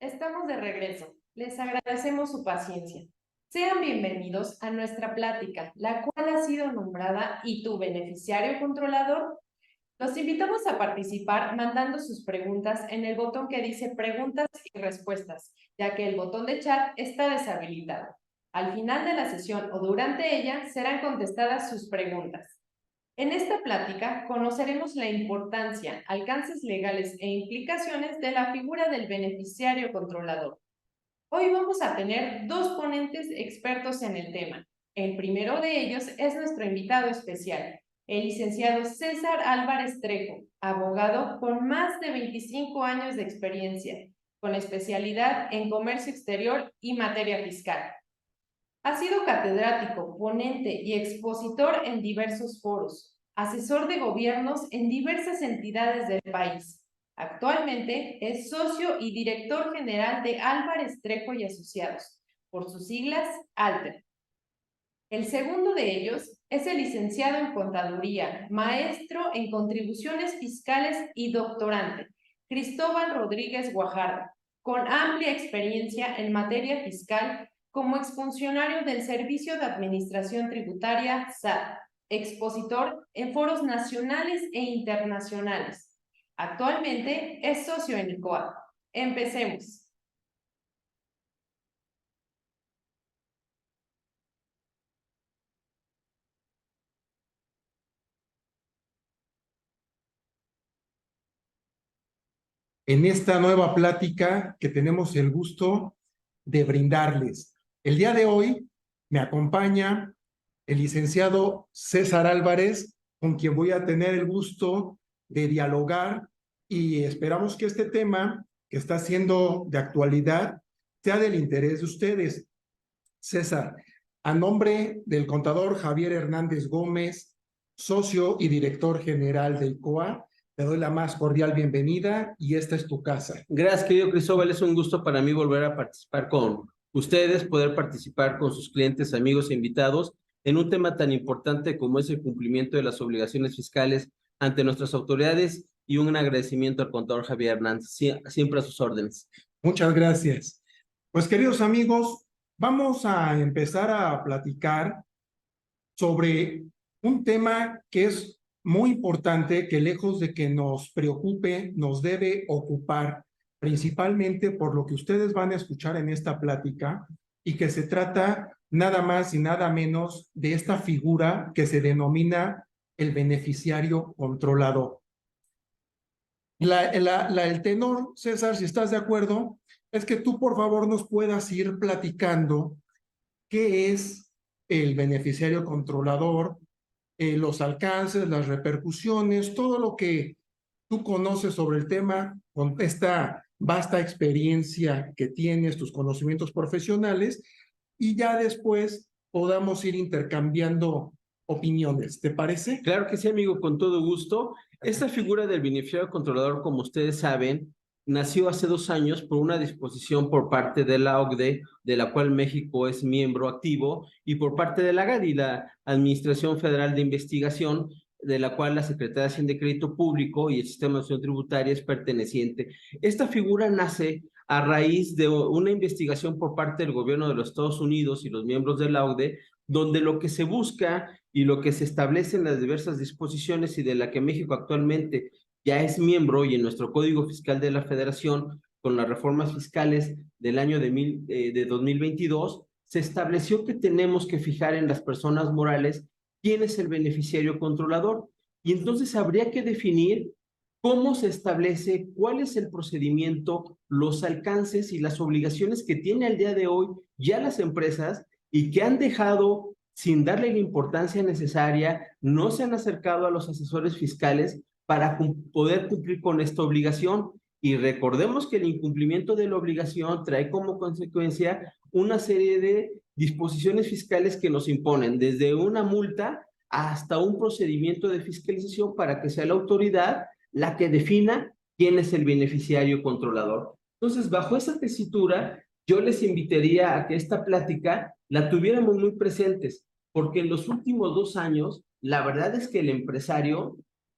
Estamos de regreso. Les agradecemos su paciencia. Sean bienvenidos a nuestra plática, la cual ha sido nombrada ¿Y tu beneficiario controlador? Los invitamos a participar mandando sus preguntas en el botón que dice Preguntas y Respuestas, ya que el botón de chat está deshabilitado. Al final de la sesión o durante ella serán contestadas sus preguntas. En esta plática conoceremos la importancia, alcances legales e implicaciones de la figura del beneficiario controlador. Hoy vamos a tener dos ponentes expertos en el tema. El primero de ellos es nuestro invitado especial, el licenciado César Álvarez Trejo, abogado con más de 25 años de experiencia, con especialidad en comercio exterior y materia fiscal. Ha sido catedrático, ponente y expositor en diversos foros, asesor de gobiernos en diversas entidades del país. Actualmente es socio y director general de Álvarez Trejo y Asociados, por sus siglas ALTER. El segundo de ellos es el licenciado en Contaduría, maestro en Contribuciones Fiscales y doctorante, Cristóbal Rodríguez Guajardo, con amplia experiencia en materia fiscal como exfuncionario del Servicio de Administración Tributaria, SAT, expositor en foros nacionales e internacionales. Actualmente es socio en ICOA. Empecemos. En esta nueva plática que tenemos el gusto de brindarles. El día de hoy me acompaña el licenciado César Álvarez, con quien voy a tener el gusto de dialogar y esperamos que este tema que está siendo de actualidad sea del interés de ustedes. César, a nombre del contador Javier Hernández Gómez, socio y director general de ICOA, te doy la más cordial bienvenida y esta es tu casa. Gracias, querido Cristóbal. Es un gusto para mí volver a participar con ustedes, poder participar con sus clientes, amigos e invitados en un tema tan importante como es el cumplimiento de las obligaciones fiscales ante nuestras autoridades y un agradecimiento al contador Javier Hernández, siempre a sus órdenes. Muchas gracias. Pues queridos amigos, vamos a empezar a platicar sobre un tema que es muy importante, que lejos de que nos preocupe, nos debe ocupar, principalmente por lo que ustedes van a escuchar en esta plática, y que se trata nada más y nada menos de esta figura que se denomina el beneficiario controlador. El tenor, César, si estás de acuerdo, es que tú por favor nos puedas ir platicando qué es el beneficiario controlador, los alcances, las repercusiones, todo lo que tú conoces sobre el tema con esta vasta experiencia que tienes, tus conocimientos profesionales, y ya después podamos ir intercambiando opiniones. ¿Te parece? Claro que sí, amigo, con todo gusto. Esta figura del beneficiario controlador, como ustedes saben, nació hace 2 años por una disposición por parte de la OCDE, de la cual México es miembro activo, y por parte de la AGADI, la Administración Federal de Investigación, de la cual la Secretaría de Hacienda y Crédito Público y el Sistema de Administración Tributaria es perteneciente. Esta figura nace a raíz de una investigación por parte del gobierno de los Estados Unidos y los miembros de la OCDE, donde lo que se busca y lo que se establece en las diversas disposiciones y de la que México actualmente ya es miembro y en nuestro Código Fiscal de la Federación, con las reformas fiscales del año de 2022, se estableció que tenemos que fijar en las personas morales quién es el beneficiario controlador. Y entonces habría que definir cómo se establece, cuál es el procedimiento, los alcances y las obligaciones que tiene al día de hoy ya las empresas y que han dejado sin darle la importancia necesaria, no se han acercado a los asesores fiscales para poder cumplir con esta obligación. Y recordemos que el incumplimiento de la obligación trae como consecuencia una serie de disposiciones fiscales que nos imponen, desde una multa hasta un procedimiento de fiscalización para que sea la autoridad la que defina quién es el beneficiario controlador. Entonces, bajo esa tesitura, yo les invitaría a que esta plática la tuviéramos muy presentes, porque en los últimos 2 años, la verdad es que el empresario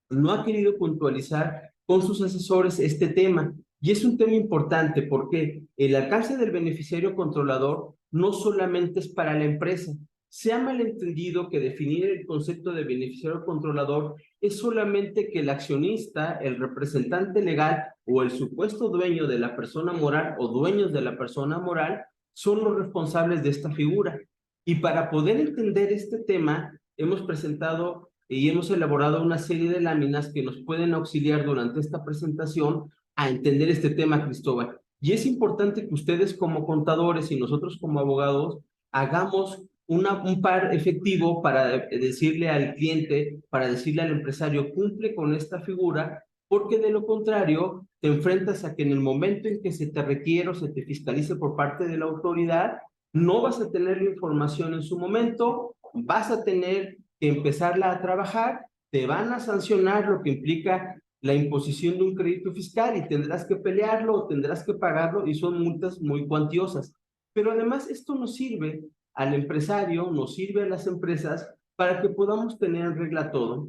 no ha querido puntualizar con sus asesores este tema. Y es un tema importante porque el alcance del beneficiario controlador no solamente es para la empresa. Se ha malentendido que definir el concepto de beneficiario controlador es solamente que el accionista, el representante legal o el supuesto dueño de la persona moral o dueños de la persona moral son los responsables de esta figura. Y para poder entender este tema, hemos presentado y hemos elaborado una serie de láminas que nos pueden auxiliar durante esta presentación a entender este tema, Cristóbal. Y es importante que ustedes como contadores y nosotros como abogados hagamos un par efectivo para decirle al cliente, para decirle al empresario, cumple con esta figura, porque de lo contrario te enfrentas a que en el momento en que se te requiere o se te fiscalice por parte de la autoridad, no vas a tener la información en su momento, vas a tener que empezarla a trabajar, te van a sancionar, lo que implica la imposición de un crédito fiscal y tendrás que pelearlo o tendrás que pagarlo y son multas muy cuantiosas. Pero además esto nos sirve al empresario, nos sirve a las empresas para que podamos tener en regla todo.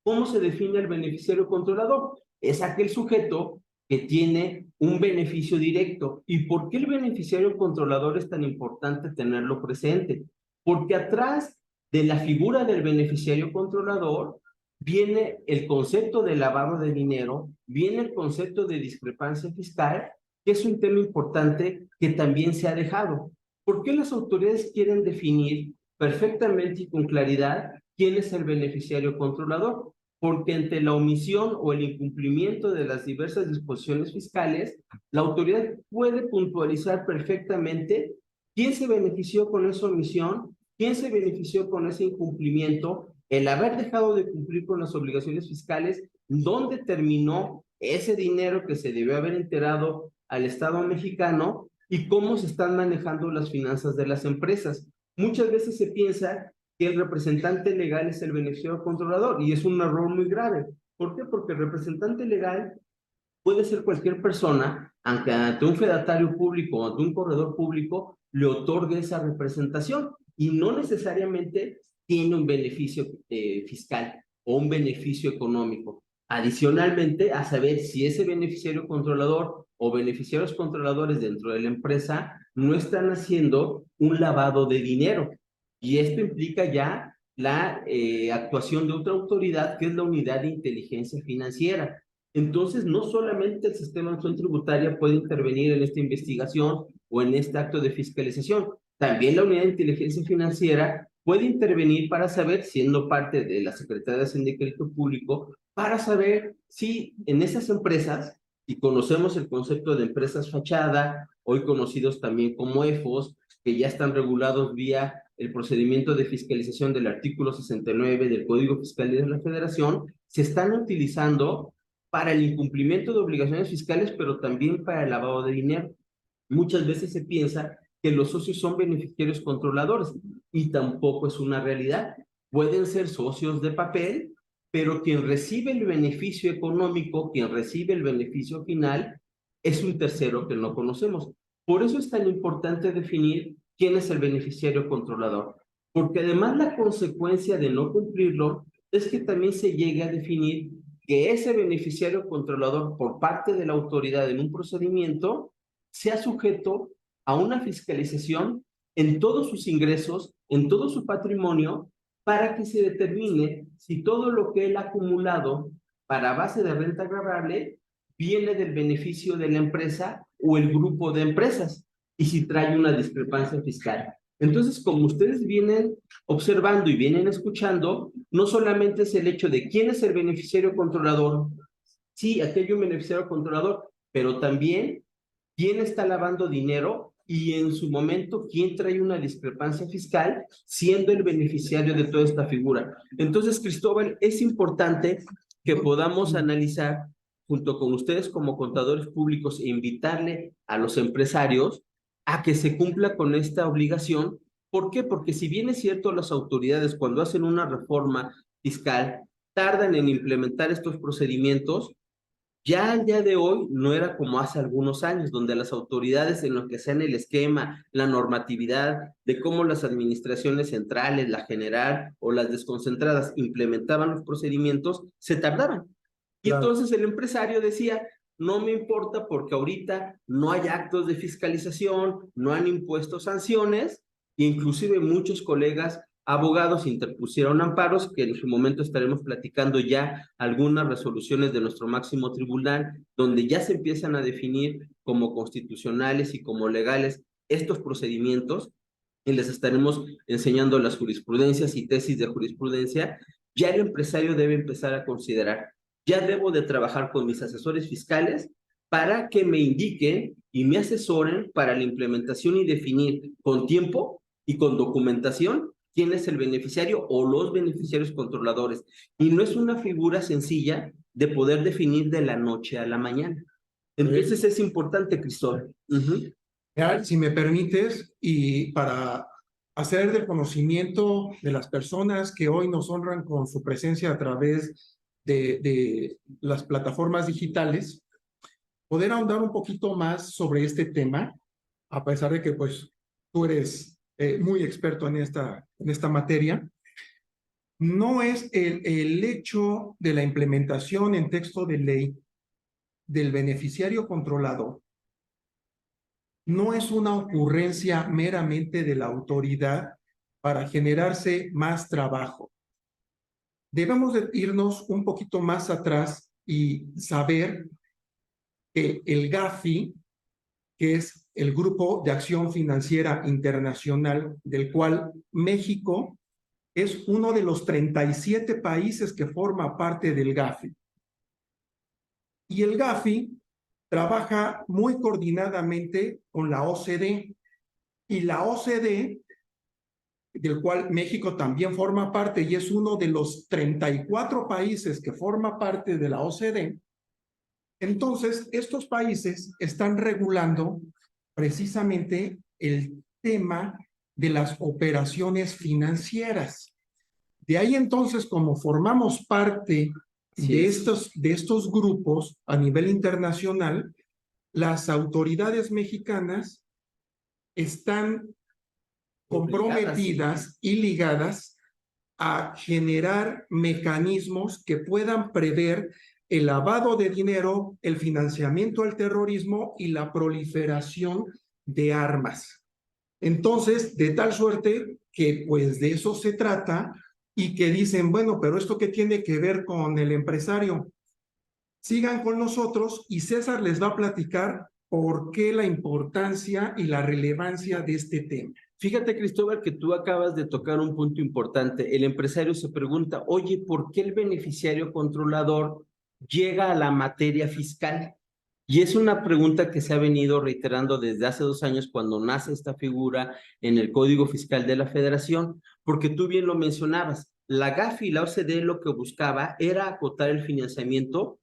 ¿Cómo se define el beneficiario controlador? Es aquel sujeto que tiene un beneficio directo. ¿Y por qué el beneficiario controlador es tan importante tenerlo presente? Porque atrás de la figura del beneficiario controlador viene el concepto de lavado de dinero, viene el concepto de discrepancia fiscal, que es un tema importante que también se ha dejado. ¿Por qué las autoridades quieren definir perfectamente y con claridad quién es el beneficiario controlador? Porque ante la omisión o el incumplimiento de las diversas disposiciones fiscales, la autoridad puede puntualizar perfectamente quién se benefició con esa omisión, quién se benefició con ese incumplimiento, el haber dejado de cumplir con las obligaciones fiscales, dónde terminó ese dinero que se debió haber enterado al Estado mexicano y cómo se están manejando las finanzas de las empresas. Muchas veces se piensa que el representante legal es el beneficiario controlador y es un error muy grave. ¿Por qué? Porque el representante legal puede ser cualquier persona, aunque ante un fedatario público o ante un corredor público le otorgue esa representación y no necesariamente tiene un beneficio fiscal o un beneficio económico. Adicionalmente, a saber si ese beneficiario controlador o beneficiarios controladores dentro de la empresa no están haciendo un lavado de dinero. Y esto implica ya la actuación de otra autoridad que es la Unidad de Inteligencia Financiera. Entonces, no solamente el Sistema de Nación Tributaria puede intervenir en esta investigación o en este acto de fiscalización, también la Unidad de Inteligencia Financiera puede intervenir para saber, siendo parte de la Secretaría de Hacienda y Crédito Público, para saber si en esas empresas, y conocemos el concepto de empresas fachada, hoy conocidos también como EFOS, que ya están regulados vía el procedimiento de fiscalización del artículo 69 del Código Fiscal de la Federación, se están utilizando para el incumplimiento de obligaciones fiscales, pero también para el lavado de dinero. Muchas veces se piensa que los socios son beneficiarios controladores y tampoco es una realidad. Pueden ser socios de papel, pero quien recibe el beneficio económico, quien recibe el beneficio final, es un tercero que no conocemos. Por eso es tan importante definir quién es el beneficiario controlador, porque además la consecuencia de no cumplirlo es que también se llegue a definir que ese beneficiario controlador por parte de la autoridad en un procedimiento sea sujeto a una fiscalización en todos sus ingresos, en todo su patrimonio, para que se determine si todo lo que él ha acumulado para base de renta gravable viene del beneficio de la empresa o el grupo de empresas y si trae una discrepancia fiscal. Entonces, como ustedes vienen observando y vienen escuchando, no solamente es el hecho de quién es el beneficiario controlador, sí, aquí hay un beneficiario controlador, pero también quién está lavando dinero y en su momento quién trae una discrepancia fiscal siendo el beneficiario de toda esta figura. Entonces, Cristóbal, es importante que podamos analizar junto con ustedes como contadores públicos e invitarle a los empresarios a que se cumpla con esta obligación. ¿Por qué? Porque si bien es cierto, las autoridades cuando hacen una reforma fiscal tardan en implementar estos procedimientos, ya al día de hoy no era como hace algunos años, donde las autoridades en lo que hacían el esquema, la normatividad de cómo las administraciones centrales, la general o las desconcentradas implementaban los procedimientos, se tardaban. Y Claro. entonces el empresario decía, no me importa porque ahorita no hay actos de fiscalización, no han impuesto sanciones, e inclusive muchos colegas abogados interpusieron amparos, que en su momento estaremos platicando ya algunas resoluciones de nuestro máximo tribunal, donde ya se empiezan a definir como constitucionales y como legales estos procedimientos, y les estaremos enseñando las jurisprudencias y tesis de jurisprudencia. Ya el empresario debe empezar a considerar, ya debo de trabajar con mis asesores fiscales para que me indiquen y me asesoren para la implementación y definir con tiempo y con documentación quién es el beneficiario o los beneficiarios controladores. Y no es una figura sencilla de poder definir de la noche a la mañana. Entonces es importante, Cristóbal. Si me permites, y para hacer del conocimiento de las personas que hoy nos honran con su presencia a través de las plataformas digitales, poder ahondar un poquito más sobre este tema, a pesar de que pues tú eres muy experto en esta materia. No es el hecho de la implementación en texto de ley del beneficiario controlador, no es una ocurrencia meramente de la autoridad para generarse más trabajo. Debemos de irnos un poquito más atrás y saber que el GAFI, que es el Grupo de Acción Financiera Internacional, del cual México es uno de los 37 países que forma parte del GAFI. Y el GAFI trabaja muy coordinadamente con la OCDE, y la OCDE, del cual México también forma parte y es uno de los 34 países que forma parte de la OCDE. Entonces, estos países están regulando precisamente el tema de las operaciones financieras. De ahí entonces, como formamos parte de estos grupos a nivel internacional, las autoridades mexicanas están comprometidas y ligadas a generar mecanismos que puedan prever el lavado de dinero, el financiamiento al terrorismo y la proliferación de armas. Entonces, de tal suerte que pues de eso se trata, y que dicen, bueno, pero ¿esto qué tiene que ver con el empresario? Sigan con nosotros y César les va a platicar por qué la importancia y la relevancia de este tema. Fíjate, Cristóbal, que tú acabas de tocar un punto importante. El empresario se pregunta, oye, ¿por qué el beneficiario controlador llega a la materia fiscal? Y es una pregunta que se ha venido reiterando desde hace 2 años cuando nace esta figura en el Código Fiscal de la Federación, porque tú bien lo mencionabas, la GAFI y la OCDE lo que buscaba era acotar el financiamiento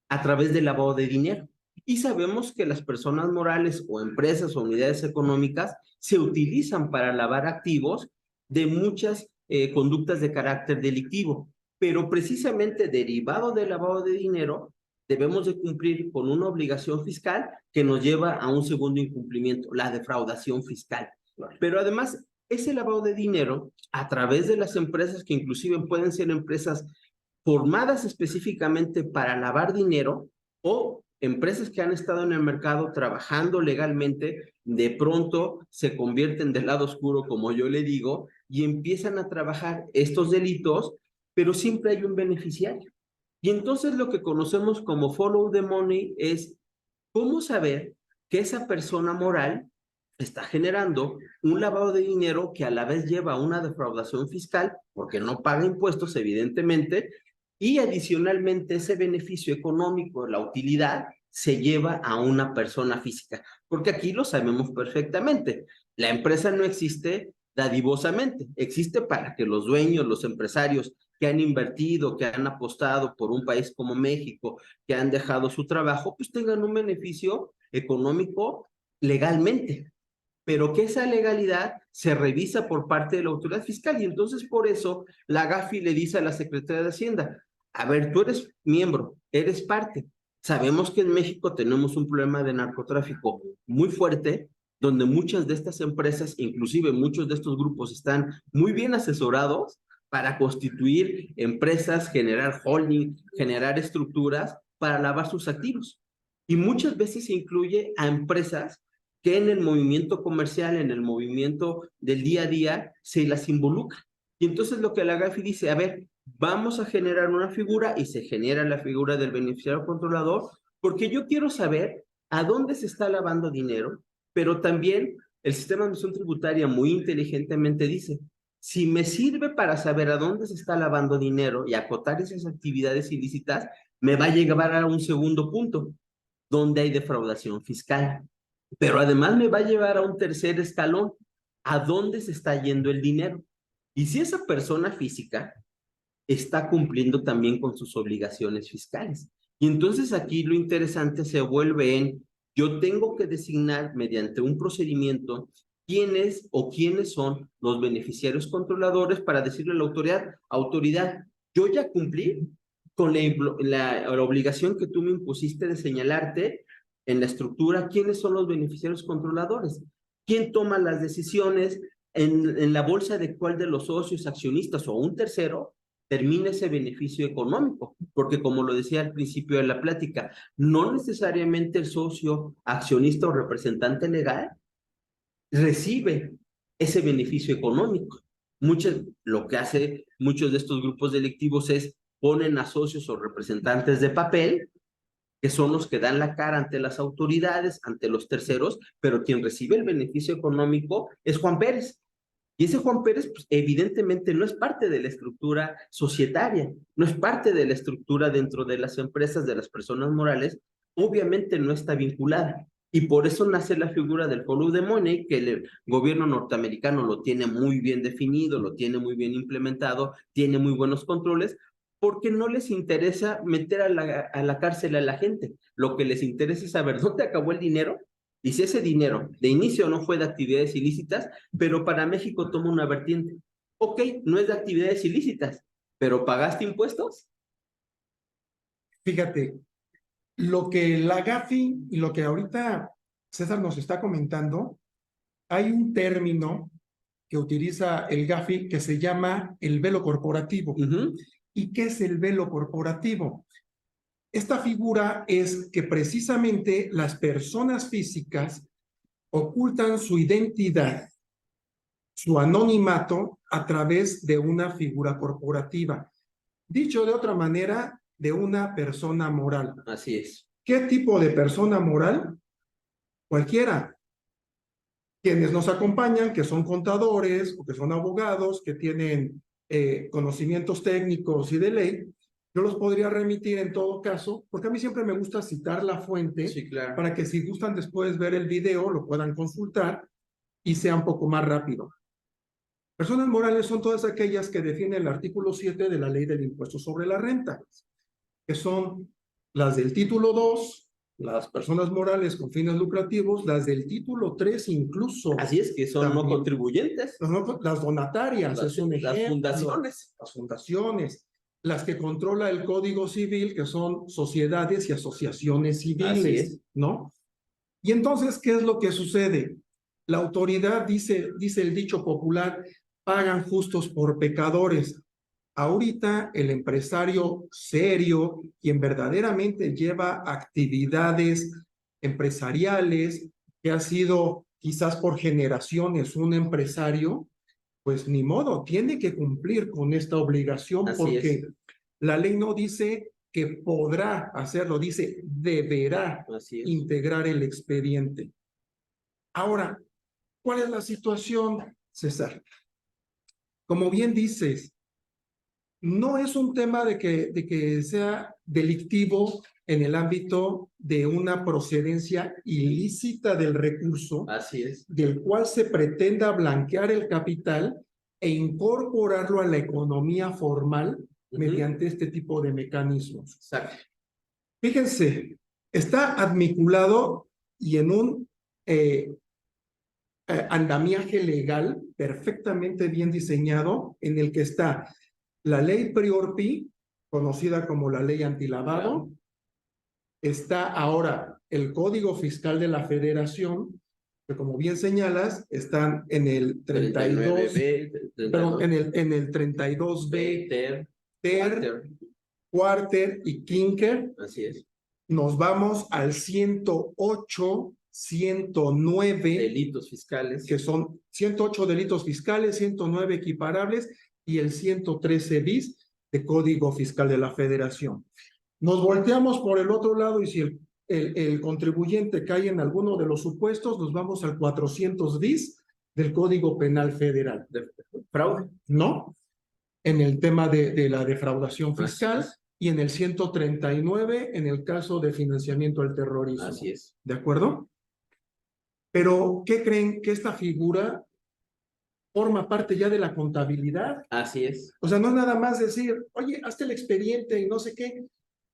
a través del lavado de dinero. Y sabemos que las personas morales o empresas o unidades económicas se utilizan para lavar activos de muchas conductas de carácter delictivo, pero precisamente derivado del lavado de dinero debemos de cumplir con una obligación fiscal que nos lleva a un segundo incumplimiento, la defraudación fiscal. Pero además, ese lavado de dinero a través de las empresas, que inclusive pueden ser empresas formadas específicamente para lavar dinero o empresas que han estado en el mercado trabajando legalmente, de pronto se convierten del lado oscuro, como yo le digo, y empiezan a trabajar estos delitos, pero siempre hay un beneficiario. Y entonces lo que conocemos como follow the money es cómo saber que esa persona moral está generando un lavado de dinero que a la vez lleva a una defraudación fiscal, porque no paga impuestos, evidentemente, y adicionalmente ese beneficio económico, la utilidad, se lleva a una persona física. Porque aquí lo sabemos perfectamente. La empresa no existe dadivosamente, existe para que los dueños, los empresarios que han invertido, que han apostado por un país como México, que han dejado su trabajo, pues tengan un beneficio económico legalmente, pero que esa legalidad se revisa por parte de la autoridad fiscal. Y entonces por eso la GAFI le dice a la Secretaría de Hacienda, a ver, tú eres miembro, eres parte. Sabemos que en México tenemos un problema de narcotráfico muy fuerte, donde muchas de estas empresas, inclusive muchos de estos grupos, están muy bien asesorados para constituir empresas, generar holding, generar estructuras para lavar sus activos. Y muchas veces se incluye a empresas que en el movimiento comercial, en el movimiento del día a día, se las involucra. Y entonces lo que la GAFI dice, a ver, vamos a generar una figura y se genera la figura del beneficiario controlador, porque yo quiero saber a dónde se está lavando dinero, pero también el sistema de administración tributaria muy inteligentemente dice, si me sirve para saber a dónde se está lavando dinero y acotar esas actividades ilícitas, me va a llevar a un segundo punto, donde hay defraudación fiscal. Pero además me va a llevar a un tercer escalón, a dónde se está yendo el dinero. Y si esa persona física está cumpliendo también con sus obligaciones fiscales. Y entonces aquí lo interesante se vuelve en, yo tengo que designar mediante un procedimiento quiénes o quiénes son los beneficiarios controladores para decirle a la autoridad, yo ya cumplí con la obligación que tú me impusiste de señalarte en la estructura quiénes son los beneficiarios controladores, quién toma las decisiones en la bolsa de cuál de los socios, accionistas o un tercero termina ese beneficio económico, porque como lo decía al principio de la plática, no necesariamente el socio, accionista o representante legal recibe ese beneficio económico. Lo que hace muchos de estos grupos delictivos es ponen a socios o representantes de papel, que son los que dan la cara ante las autoridades, ante los terceros, pero quien recibe el beneficio económico es Juan Pérez. Y ese Juan Pérez, pues, evidentemente no es parte de la estructura societaria, no es parte de la estructura dentro de las empresas, de las personas morales, obviamente no está vinculada. Y por eso nace la figura del follow the money, que el gobierno norteamericano lo tiene muy bien definido, lo tiene muy bien implementado, tiene muy buenos controles, porque no les interesa meter a la cárcel a la gente. Lo que les interesa es saber dónde acabó el dinero y si ese dinero de inicio no fue de actividades ilícitas, pero para México toma una vertiente. Ok, no es de actividades ilícitas, pero ¿pagaste impuestos? Fíjate, lo que la GAFI y lo que ahorita César nos está comentando, hay un término que utiliza el GAFI que se llama el velo corporativo. ¿Y qué es el velo corporativo? Esta figura es que precisamente las personas físicas ocultan su identidad, su anonimato a través de una figura corporativa. Dicho de otra manera, de una persona moral. Así es. ¿Qué tipo de persona moral? Cualquiera. Quienes nos acompañan, que son contadores o que son abogados, que tienen conocimientos técnicos y de ley, yo los podría remitir en todo caso, porque a mí siempre me gusta citar la fuente, sí, claro, para que si gustan después ver el video, lo puedan consultar y sea un poco más rápido. Personas morales son todas aquellas que define el artículo 7 de la Ley del Impuesto sobre la Renta, que son las del título 2, las personas morales con fines lucrativos, las del título 3 incluso. Así es, que son también no contribuyentes. Las donatarias, es un ejemplo. Las fundaciones. Las fundaciones. Las que controla el Código Civil, que son sociedades y asociaciones civiles, ¿no? Y entonces, ¿qué es lo que sucede? La autoridad dice el dicho popular, pagan justos por pecadores. Ahorita el empresario serio, quien verdaderamente lleva actividades empresariales, que ha sido quizás por generaciones un empresario, pues ni modo, tiene que cumplir con esta obligación. Así porque es. La ley no dice que podrá hacerlo, dice deberá integrar el expediente. Ahora, ¿cuál es la situación, César? Como bien dices, no es un tema de que sea delictivo en el ámbito de una procedencia ilícita del recurso, así es, del cual se pretenda blanquear el capital e incorporarlo a la economía formal mediante este tipo de mecanismos. Exacto. Fíjense, está admiculado y en un andamiaje legal perfectamente bien diseñado, en el que está la ley Priorpi, conocida como la ley antilavado. Claro. Está ahora el Código Fiscal de la Federación, que como bien señalas, están en el 32, 39B, perdón, en el 32B, Ter, Quarter y Kinker. Así es. nos vamos al 108, 109, Delitos fiscales. que son 108 delitos fiscales, 109 equiparables y el 113 bis de Código Fiscal de la Federación. Nos volteamos por el otro lado y si el contribuyente cae en alguno de los supuestos, nos vamos al 400 bis del Código Penal Federal. De fraude. ¿No? En el tema de la defraudación fiscal Así es. y en el 139 en el caso de financiamiento al terrorismo. Así es. ¿De acuerdo? Pero, ¿qué creen? Que esta figura forma parte ya de la contabilidad. Así es. O sea, no es nada más decir, oye, hazte el expediente y no sé qué.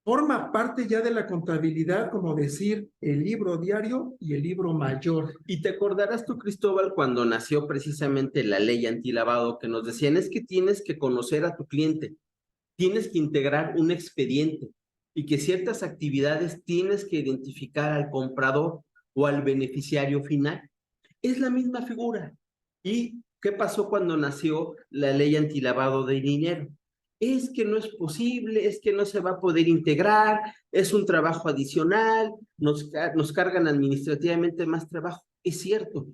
Forma parte ya de la contabilidad, como decir el libro diario y el libro mayor. Y te acordarás tú, Cristóbal, cuando nació precisamente la ley antilavado, que nos decían es que tienes que conocer a tu cliente, tienes que integrar un expediente y que ciertas actividades tienes que identificar al comprador o al beneficiario final. Es la misma figura. ¿Y qué pasó cuando nació la ley antilavado de dinero? Es que no es posible, es que no se va a poder integrar, es un trabajo adicional, nos cargan administrativamente más trabajo. Es cierto,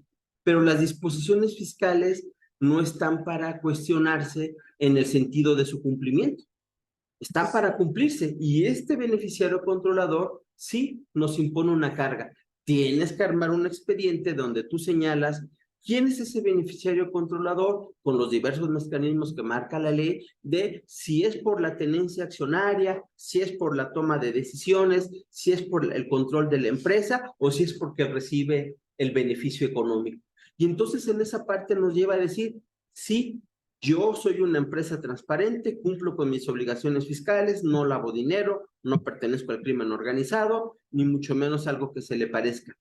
pero las disposiciones fiscales no están para cuestionarse en el sentido de su cumplimiento. Están para cumplirse y este beneficiario controlador sí nos impone una carga. Tienes que armar un expediente donde tú señalas quién es ese beneficiario controlador con los diversos mecanismos que marca la ley de si es por la tenencia accionaria, si es por la toma de decisiones, si es por el control de la empresa o si es porque recibe el beneficio económico. Y entonces en esa parte nos lleva a decir, sí, yo soy una empresa transparente, cumplo con mis obligaciones fiscales, no lavo dinero, no pertenezco al crimen organizado, ni mucho menos algo que se le parezca.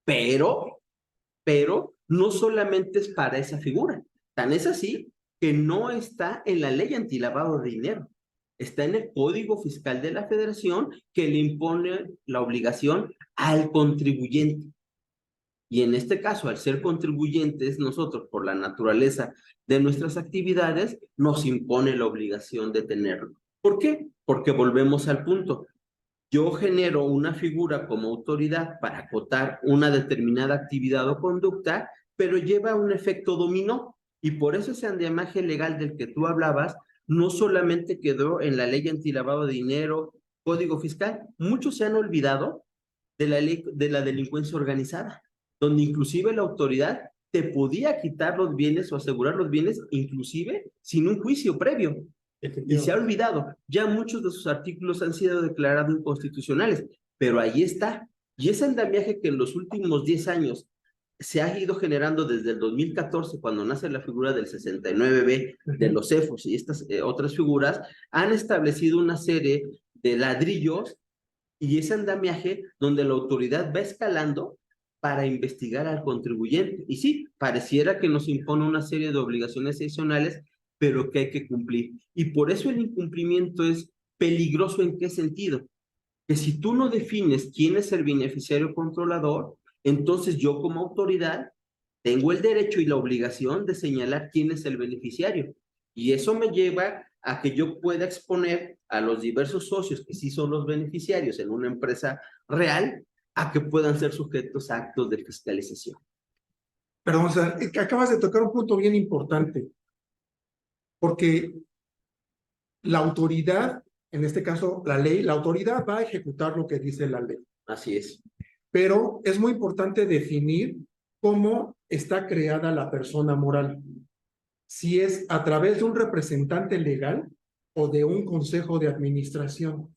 Pero no solamente es para esa figura. Tan es así que no está en la ley antilavado de dinero. Está en el Código Fiscal de la Federación que le impone la obligación al contribuyente. Y en este caso, al ser contribuyentes, nosotros, por la naturaleza de nuestras actividades, nos impone la obligación de tenerlo. ¿Por qué? Porque volvemos al punto. Yo genero una figura como autoridad para acotar una determinada actividad o conducta, pero lleva un efecto dominó. Y por eso ese andamiaje legal del que tú hablabas no solamente quedó en la ley antilavado de dinero, Código Fiscal, muchos se han olvidado de la ley de la delincuencia organizada, donde inclusive la autoridad te podía quitar los bienes o asegurar los bienes, inclusive sin un juicio previo. Y se ha olvidado, ya muchos de sus artículos han sido declarados inconstitucionales, pero ahí está. Y ese andamiaje que en los últimos 10 años se ha ido generando desde el 2014, cuando nace la figura del 69B, de los CEFOS y estas otras figuras, han establecido una serie de ladrillos y ese andamiaje donde la autoridad va escalando para investigar al contribuyente. Y sí, pareciera que nos impone una serie de obligaciones adicionales, pero que hay que cumplir. Y por eso el incumplimiento es peligroso. ¿En qué sentido? Que si tú no defines quién es el beneficiario controlador, entonces yo como autoridad tengo el derecho y la obligación de señalar quién es el beneficiario. Y eso me lleva a que yo pueda exponer a los diversos socios que sí son los beneficiarios en una empresa real a que puedan ser sujetos a actos de fiscalización. Perdón, o sea, acabas de tocar un punto bien importante, porque la autoridad, en este caso la ley, la autoridad va a ejecutar lo que dice la ley. Así es. Pero es muy importante definir cómo está creada la persona moral. Si es a través de un representante legal o de un consejo de administración.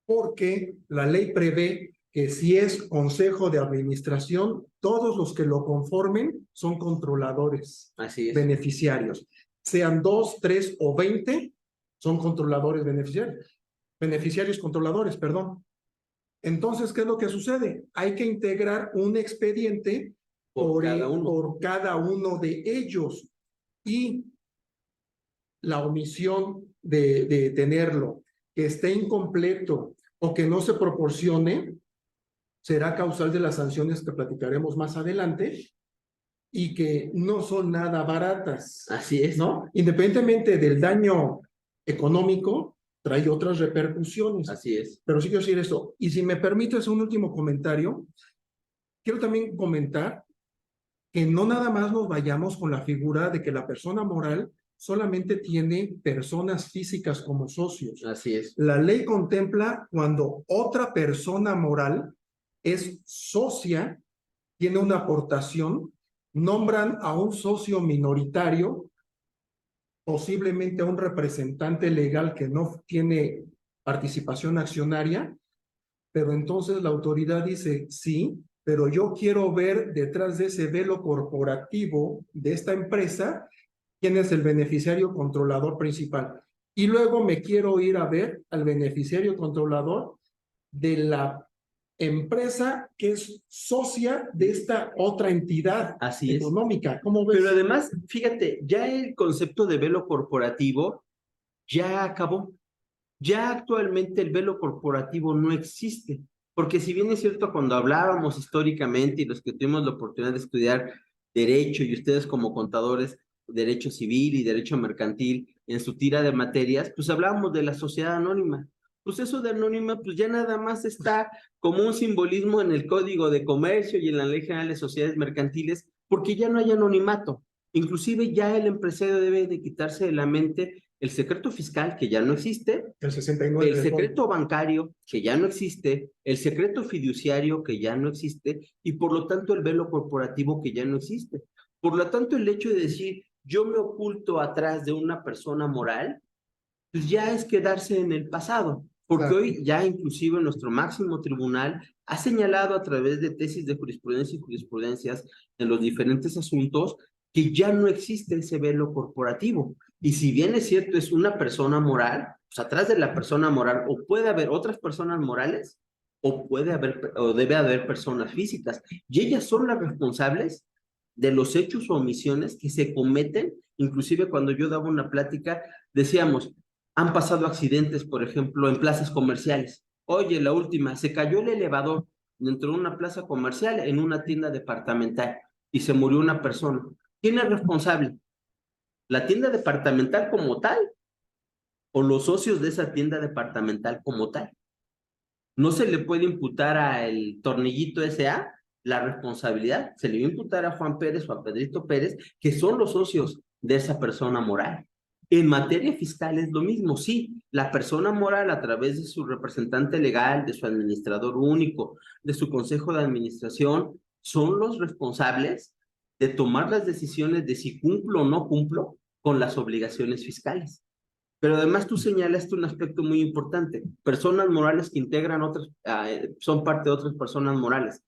Porque la ley prevé que si es consejo de administración, todos los que lo conformen son controladores. Así es. Beneficiarios. Sean 2, 3 o 20, son controladores beneficiarios. Beneficiarios controladores, perdón. Entonces, ¿qué es lo que sucede? Hay que integrar un expediente por cada uno de ellos. Y la omisión de tenerlo, que esté incompleto o que no se proporcione, será causal de las sanciones que platicaremos más adelante y que no son nada baratas. Así es. ¿No? Independientemente del daño económico, trae otras repercusiones. Así es. Pero sí quiero decir esto. Y si me permites un último comentario, quiero también comentar que no nada más nos vayamos con la figura de que la persona moral solamente tiene personas físicas como socios. Así es. La ley contempla cuando otra persona moral es socia, tiene una aportación, nombran a un socio minoritario, posiblemente a un representante legal que no tiene participación accionaria, pero entonces la autoridad dice, sí, pero yo quiero ver detrás de ese velo corporativo de esta empresa quién es el beneficiario controlador principal. Y luego me quiero ir a ver al beneficiario controlador de la empresa que es socia de esta otra entidad Así es. económica. ¿Cómo ves? Pero además, fíjate, ya el concepto de velo corporativo ya acabó. Ya actualmente el velo corporativo no existe, porque si bien es cierto, cuando hablábamos históricamente y los que tuvimos la oportunidad de estudiar derecho y ustedes como contadores, derecho civil y derecho mercantil en su tira de materias, pues hablábamos de la sociedad anónima. Pues eso de anónima, pues ya nada más está como un simbolismo en el Código de Comercio y en la Ley General de Sociedades Mercantiles, porque ya no hay anonimato. Inclusive ya el empresario debe de quitarse de la mente el secreto fiscal, que ya no existe, El 69 el secreto bancario, que ya no existe, el secreto fiduciario, que ya no existe, y por lo tanto el velo corporativo, que ya no existe. Por lo tanto, el hecho de decir, yo me oculto atrás de una persona moral, pues ya es quedarse en el pasado, porque Claro. hoy ya inclusive nuestro máximo tribunal ha señalado a través de tesis de jurisprudencia y jurisprudencias en los diferentes asuntos que ya no existe ese velo corporativo. Y si bien es cierto, es una persona moral, pues atrás de la persona moral o puede haber otras personas morales o puede haber o debe haber personas físicas y ellas son las responsables de los hechos o omisiones que se cometen. Inclusive cuando yo daba una plática decíamos, han pasado accidentes, por ejemplo, en plazas comerciales. Oye, la última, se cayó el elevador dentro de una plaza comercial en una tienda departamental y se murió una persona. ¿Quién es responsable? ¿La tienda departamental como tal o los socios de esa tienda departamental como tal? No se le puede imputar al Tornillito S.A. la responsabilidad, se le va a imputar a Juan Pérez o a Pedrito Pérez, que son los socios de esa persona moral. En materia fiscal es lo mismo, sí, la persona moral a través de su representante legal, de su administrador único, de su consejo de administración, son los responsables de tomar las decisiones de si cumplo o no cumplo con las obligaciones fiscales. Pero además tú señalaste un aspecto muy importante, personas morales que integran otras, son parte de otras personas morales.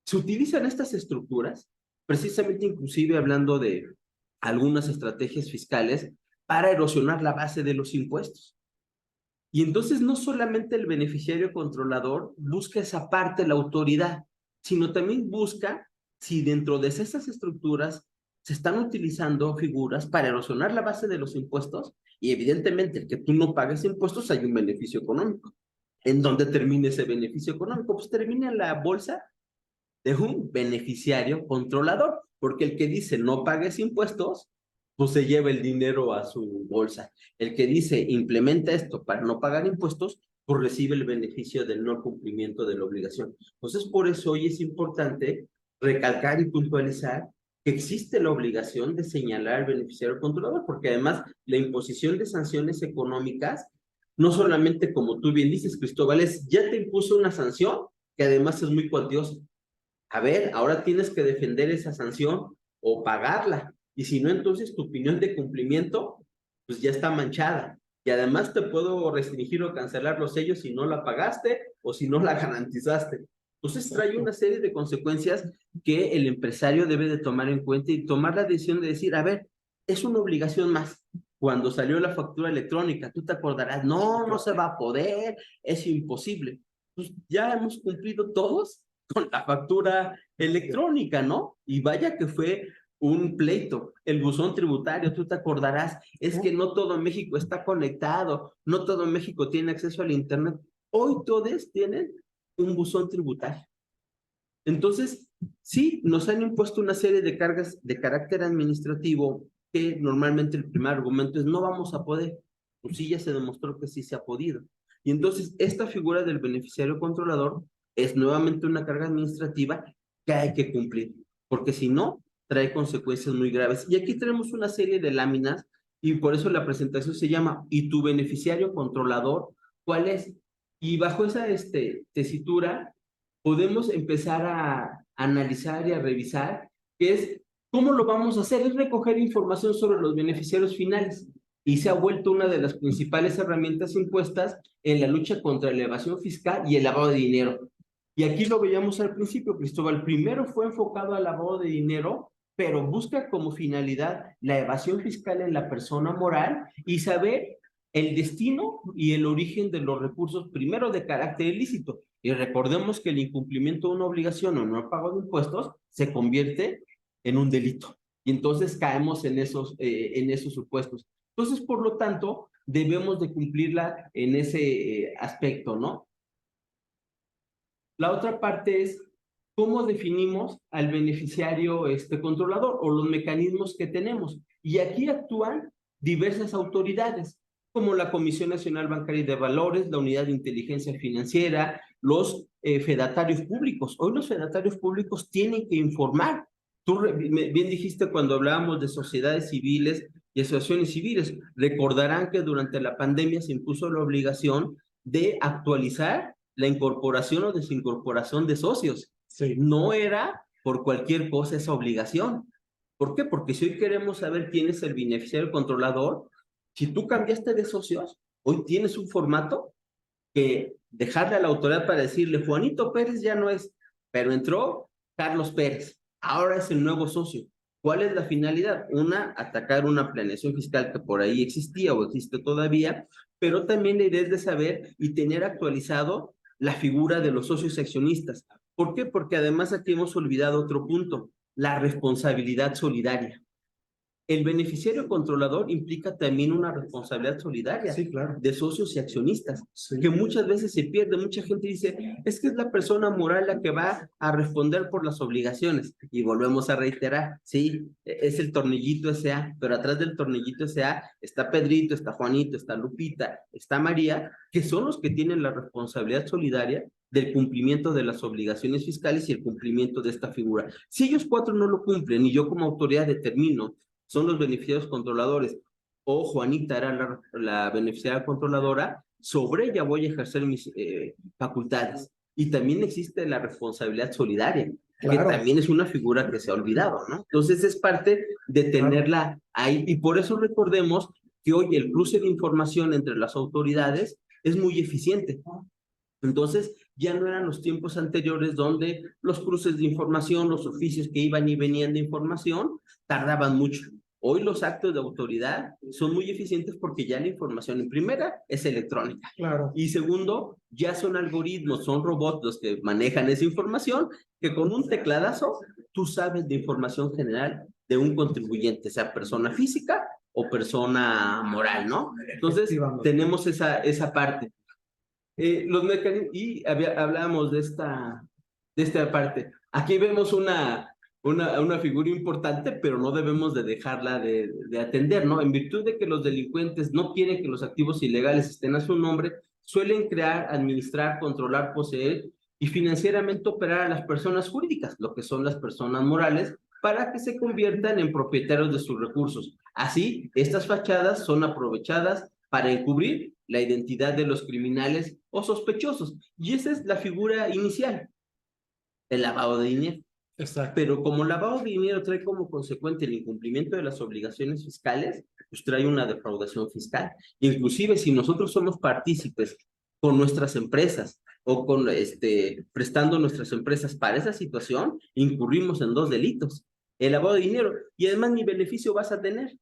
Se utilizan estas estructuras, precisamente inclusive hablando de algunas estrategias fiscales, para erosionar la base de los impuestos. Y entonces no solamente el beneficiario controlador busca esa parte, la autoridad, sino también busca si dentro de esas estructuras se están utilizando figuras para erosionar la base de los impuestos y evidentemente el que tú no pagues impuestos hay un beneficio económico. ¿En dónde termina ese beneficio económico? Pues termina en la bolsa de un beneficiario controlador, porque el que dice no pagues impuestos, pues se lleva el dinero a su bolsa. El que dice implementa esto para no pagar impuestos, pues recibe el beneficio del no cumplimiento de la obligación. Entonces, por eso hoy es importante recalcar y puntualizar que existe la obligación de señalar al beneficiario controlador, porque además la imposición de sanciones económicas, no solamente como tú bien dices, Cristóbal, es ya te impuso una sanción que además es muy cuantiosa. A ver, ahora tienes que defender esa sanción o pagarla. Y si no, entonces tu opinión de cumplimiento, pues ya está manchada. Y además te puedo restringir o cancelar los sellos si no la pagaste o si no la garantizaste. Entonces trae una serie de consecuencias que el empresario debe de tomar en cuenta y tomar la decisión de decir, a ver, es una obligación más. Cuando salió la factura electrónica, tú te acordarás, no, no se va a poder, es imposible. Pues ya hemos cumplido todos con la factura electrónica, ¿no? Y vaya que fue un pleito. El buzón tributario, tú te acordarás, es que no todo México está conectado, no todo México tiene acceso al Internet. Hoy todos tienen un buzón tributario. Entonces, sí, nos han impuesto una serie de cargas de carácter administrativo que normalmente el primer argumento es no vamos a poder. Pues sí, ya se demostró que sí se ha podido. Y entonces esta figura del beneficiario controlador es nuevamente una carga administrativa que hay que cumplir, porque si no, trae consecuencias muy graves. Y aquí tenemos una serie de láminas y por eso la presentación se llama ¿y tu beneficiario controlador cuál es? Y bajo esa tesitura podemos empezar a analizar y a revisar qué es, cómo lo vamos a hacer, es recoger información sobre los beneficiarios finales y se ha vuelto una de las principales herramientas impuestas en la lucha contra la evasión fiscal y el lavado de dinero. Y aquí lo veíamos al principio, Cristóbal. Primero fue enfocado al lavado de dinero, pero busca como finalidad la evasión fiscal en la persona moral y saber el destino y el origen de los recursos, primero de carácter ilícito. Y recordemos que el incumplimiento de una obligación o no pago de impuestos se convierte en un delito. Y entonces caemos en esos supuestos. Entonces, por lo tanto, debemos de cumplirla en ese aspecto, ¿no? La otra parte es cómo definimos al beneficiario controlador o los mecanismos que tenemos. Y aquí actúan diversas autoridades, como la Comisión Nacional Bancaria y de Valores, la Unidad de Inteligencia Financiera, los fedatarios públicos. Hoy los fedatarios públicos tienen que informar. Tú bien dijiste cuando hablábamos de sociedades civiles y asociaciones civiles, recordarán que durante la pandemia se impuso la obligación de actualizar la incorporación o desincorporación de socios. Sí. No era por cualquier cosa esa obligación. ¿Por qué? Porque si hoy queremos saber quién es el beneficiario controlador, si tú cambiaste de socios, hoy tienes un formato que dejarle a la autoridad para decirle, Juanito Pérez ya no es, pero entró Carlos Pérez, ahora es el nuevo socio. ¿Cuál es la finalidad? Una, atacar una planeación fiscal que por ahí existía o existe todavía, pero también la idea es de saber y tener actualizado la figura de los socios accionistas. ¿Por qué? Porque además aquí hemos olvidado otro punto, la responsabilidad solidaria. El beneficiario controlador implica también una responsabilidad solidaria Sí, claro. de socios y accionistas, Sí. que muchas veces se pierde. Mucha gente dice, es que es la persona moral la que va a responder por las obligaciones. Y volvemos a reiterar, sí, es el tornillito S.A., pero atrás del tornillito S.A. está Pedrito, está Juanito, está Lupita, está María, que son los que tienen la responsabilidad solidaria del cumplimiento de las obligaciones fiscales y el cumplimiento de esta figura. Si ellos cuatro no lo cumplen y yo como autoridad determino son los beneficiarios controladores, o Juanita era la beneficiaria controladora, sobre ella voy a ejercer mis facultades. Y también existe la responsabilidad solidaria, Claro. que también es una figura que se ha olvidado, ¿no? Entonces es parte de tenerla ahí, y por eso recordemos que hoy el cruce de información entre las autoridades es muy eficiente. Entonces, ya no eran los tiempos anteriores donde los cruces de información, los oficios que iban y venían de información, tardaban mucho. Hoy los actos de autoridad son muy eficientes porque ya la información, en primera, es electrónica. Claro. Y segundo, ya son algoritmos, son robots los que manejan esa información, que con un tecladazo tú sabes de información general de un contribuyente, sea persona física o persona moral, ¿no? Entonces, tenemos esa parte. Los mecanismos, y hablábamos de esta parte. Aquí vemos una figura importante, pero no debemos de dejarla de atender, ¿no? En virtud de que los delincuentes no quieren que los activos ilegales estén a su nombre, suelen crear, administrar, controlar, poseer y financieramente operar a las personas jurídicas, lo que son las personas morales, para que se conviertan en propietarios de sus recursos. Así, estas fachadas son aprovechadas para encubrir la identidad de los criminales o sospechosos. Y esa es la figura inicial, el lavado de dinero. Exacto. Pero como lavado de dinero trae como consecuencia el incumplimiento de las obligaciones fiscales, pues trae una defraudación fiscal. Inclusive si nosotros somos partícipes con nuestras empresas o con prestando nuestras empresas para esa situación, incurrimos en dos delitos. El lavado de dinero y además ni beneficio vas a tener.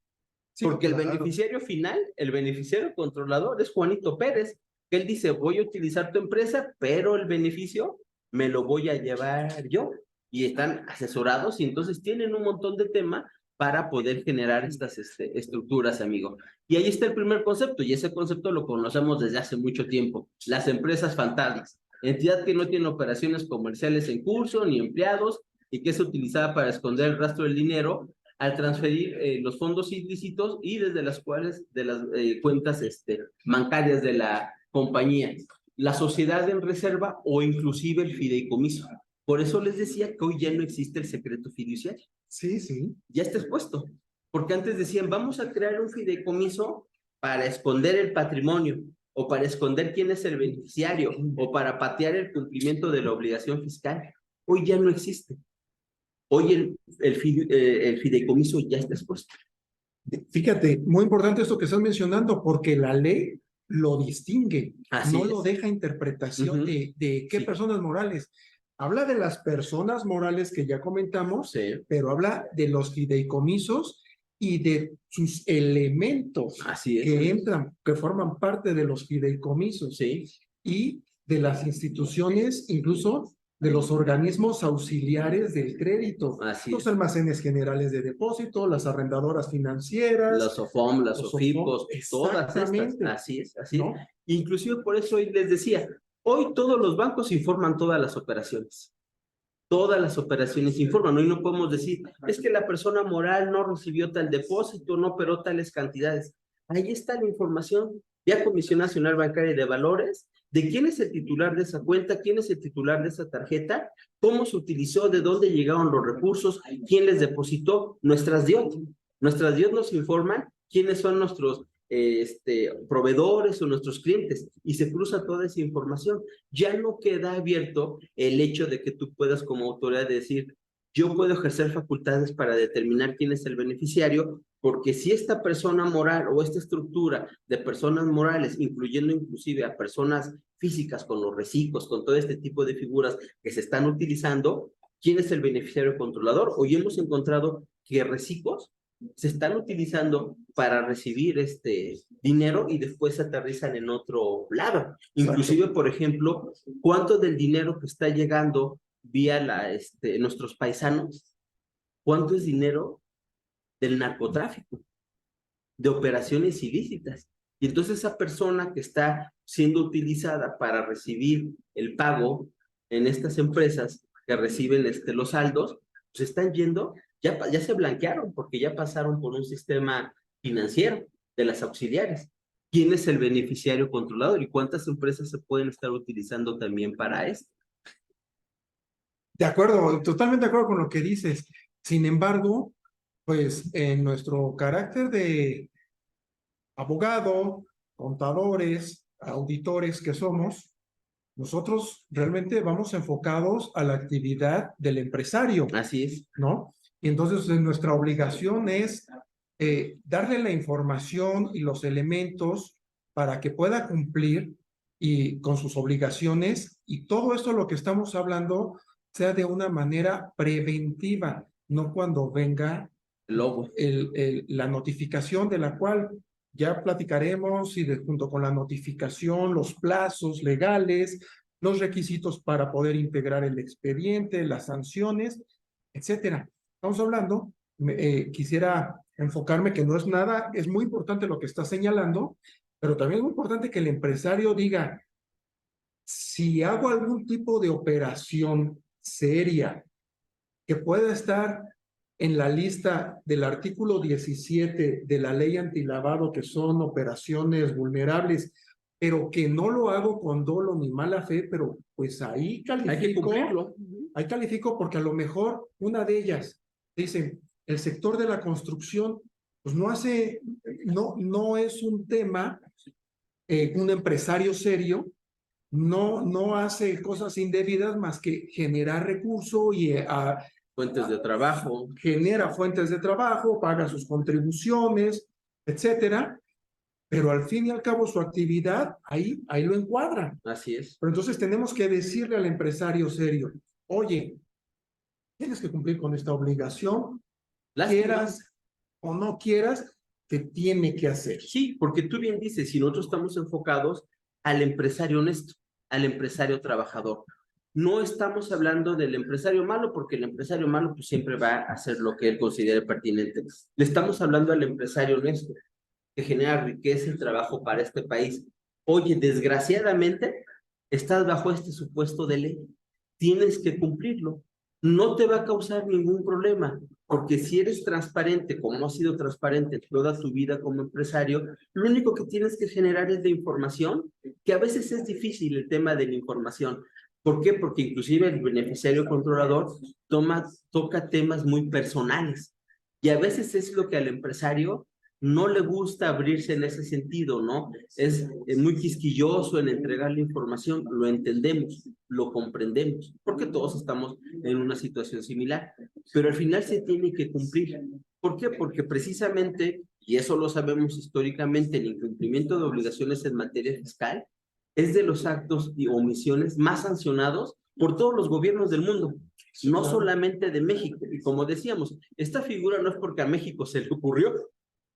Sí, porque claro. El beneficiario final, el beneficiario controlador es Juanito Pérez, que él dice, voy a utilizar tu empresa, pero el beneficio me lo voy a llevar yo. Y están asesorados y entonces tienen un montón de tema para poder generar estas estructuras, amigo. Y ahí está el primer concepto, y ese concepto lo conocemos desde hace mucho tiempo, las empresas fantasmas. Entidad que no tiene operaciones comerciales en curso, ni empleados, y que es utilizada para esconder el rastro del dinero al transferir los fondos ilícitos y desde las cuales, de las cuentas bancarias de la compañía, la sociedad en reserva o inclusive el fideicomiso. Por eso les decía que hoy ya no existe el secreto fiduciario. Sí, sí. Ya está expuesto. Porque antes decían, vamos a crear un fideicomiso para esconder el patrimonio, o para esconder quién es el beneficiario, o para patear el cumplimiento de la obligación fiscal. Hoy ya no existe. Hoy el fideicomiso ya está expuesto. Fíjate, muy importante esto que estás mencionando, porque la ley lo distingue, Así no es. lo deja interpretación de qué Sí. personas morales. Habla de las personas morales que ya comentamos, Sí. pero habla de los fideicomisos y de sus elementos Así es. que entran, que forman parte de los fideicomisos. Sí. Y de las instituciones, incluso de los organismos auxiliares del crédito, Así los es. almacenes generales de depósito, las arrendadoras financieras, Las OFOM, las los OFIPOS, OFOM, todas estas. exactamente. Así es, así es. ¿No? Inclusive por eso hoy les decía, hoy todos los bancos informan todas las operaciones. Todas las operaciones informan. Hoy no podemos decir, es que la persona moral no recibió tal depósito, no operó tales cantidades. Ahí está la información, vía Comisión Nacional Bancaria y de Valores, de quién es el titular de esa cuenta, quién es el titular de esa tarjeta, cómo se utilizó, de dónde llegaron los recursos, quién les depositó. Nuestras DIOT nos informan quiénes son nuestros proveedores o nuestros clientes, y se cruza toda esa información. Ya no queda abierto el hecho de que tú puedas como autoridad decir, yo puedo ejercer facultades para determinar quién es el beneficiario, porque si esta persona moral o esta estructura de personas morales, incluyendo inclusive a personas físicas con los reciclos, con todo este tipo de figuras que se están utilizando, ¿quién es el beneficiario controlador? Hoy hemos encontrado que reciclos se están utilizando para recibir dinero y después se aterrizan en otro lado. Inclusive, por ejemplo, ¿cuánto del dinero que está llegando vía nuestros paisanos, cuánto es dinero del narcotráfico, de operaciones ilícitas? Y entonces esa persona que está siendo utilizada para recibir el pago en estas empresas que reciben los saldos, pues están yendo, ya se blanquearon porque ya pasaron por un sistema financiero de las auxiliares. ¿Quién es el beneficiario controlador y cuántas empresas se pueden estar utilizando también para esto? De acuerdo, totalmente de acuerdo con lo que dices. Sin embargo, pues en nuestro carácter de abogado, contadores, auditores que somos, nosotros realmente vamos enfocados a la actividad del empresario. Así es. ¿No? Y entonces nuestra obligación es darle la información y los elementos para que pueda cumplir con sus obligaciones, y todo esto lo que estamos hablando sea de una manera preventiva, no cuando venga Logo. la notificación, de la cual ya platicaremos, y junto con la notificación, los plazos legales, los requisitos para poder integrar el expediente, las sanciones, etcétera. Estamos hablando, quisiera enfocarme que no es nada, es muy importante lo que está señalando, pero también es muy importante que el empresario diga, si hago algún tipo de operación seria que pueda estar en la lista del artículo 17 de la ley antilavado, que son operaciones vulnerables, pero que no lo hago con dolo ni mala fe, pero pues ahí califico. Hay que cumplirlo. Ahí califico porque a lo mejor una de ellas, dicen, el sector de la construcción, pues no es un tema, un empresario serio, no hace cosas indebidas más que generar recurso y fuentes de trabajo. Genera fuentes de trabajo, paga sus contribuciones, etcétera, pero al fin y al cabo su actividad ahí lo encuadra. Así es. Pero entonces tenemos que decirle al empresario serio, oye, tienes que cumplir con esta obligación, quieras o no quieras, te tiene que hacer. Sí, porque tú bien dices, si nosotros estamos enfocados al empresario honesto, al empresario trabajador. No estamos hablando del empresario malo, porque el empresario malo pues siempre va a hacer lo que él considere pertinente. Le estamos hablando al empresario honesto, que genera riqueza y trabajo para este país. Oye, desgraciadamente, estás bajo este supuesto de ley. Tienes que cumplirlo. No te va a causar ningún problema. Porque si eres transparente, como has sido transparente toda tu vida como empresario, lo único que tienes que generar es de información, que a veces es difícil el tema de la información. ¿Por qué? Porque inclusive el beneficiario controlador toca temas muy personales. Y a veces es lo que al empresario no le gusta abrirse en ese sentido, ¿no? Es muy quisquilloso en entregar la información, lo entendemos, lo comprendemos, porque todos estamos en una situación similar, pero al final se tiene que cumplir. ¿Por qué? Porque precisamente, y eso lo sabemos históricamente, el incumplimiento de obligaciones en materia fiscal es de los actos y omisiones más sancionados por todos los gobiernos del mundo, no solamente de México. Y como decíamos, esta figura no es porque a México se le ocurrió,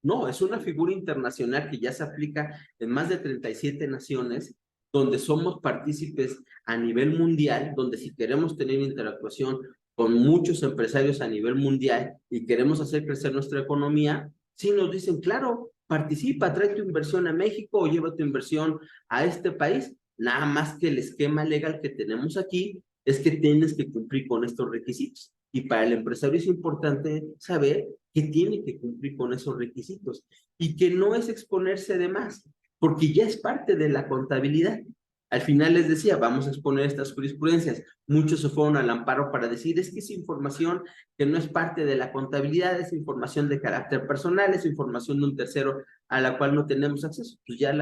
no, es una figura internacional que ya se aplica en más de 37 naciones, donde somos partícipes a nivel mundial, donde si queremos tener interactuación con muchos empresarios a nivel mundial y queremos hacer crecer nuestra economía, sí nos dicen, claro, participa, trae tu inversión a México o lleva tu inversión a este país. Nada más que el esquema legal que tenemos aquí es que tienes que cumplir con estos requisitos. Y para el empresario es importante saber que tiene que cumplir con esos requisitos y que no es exponerse de más, porque ya es parte de la contabilidad. Al final les decía, vamos a exponer estas jurisprudencias. Muchos se fueron al amparo para decir, es que es información que no es parte de la contabilidad, es información de carácter personal, es información de un tercero a la cual no tenemos acceso. Pues ya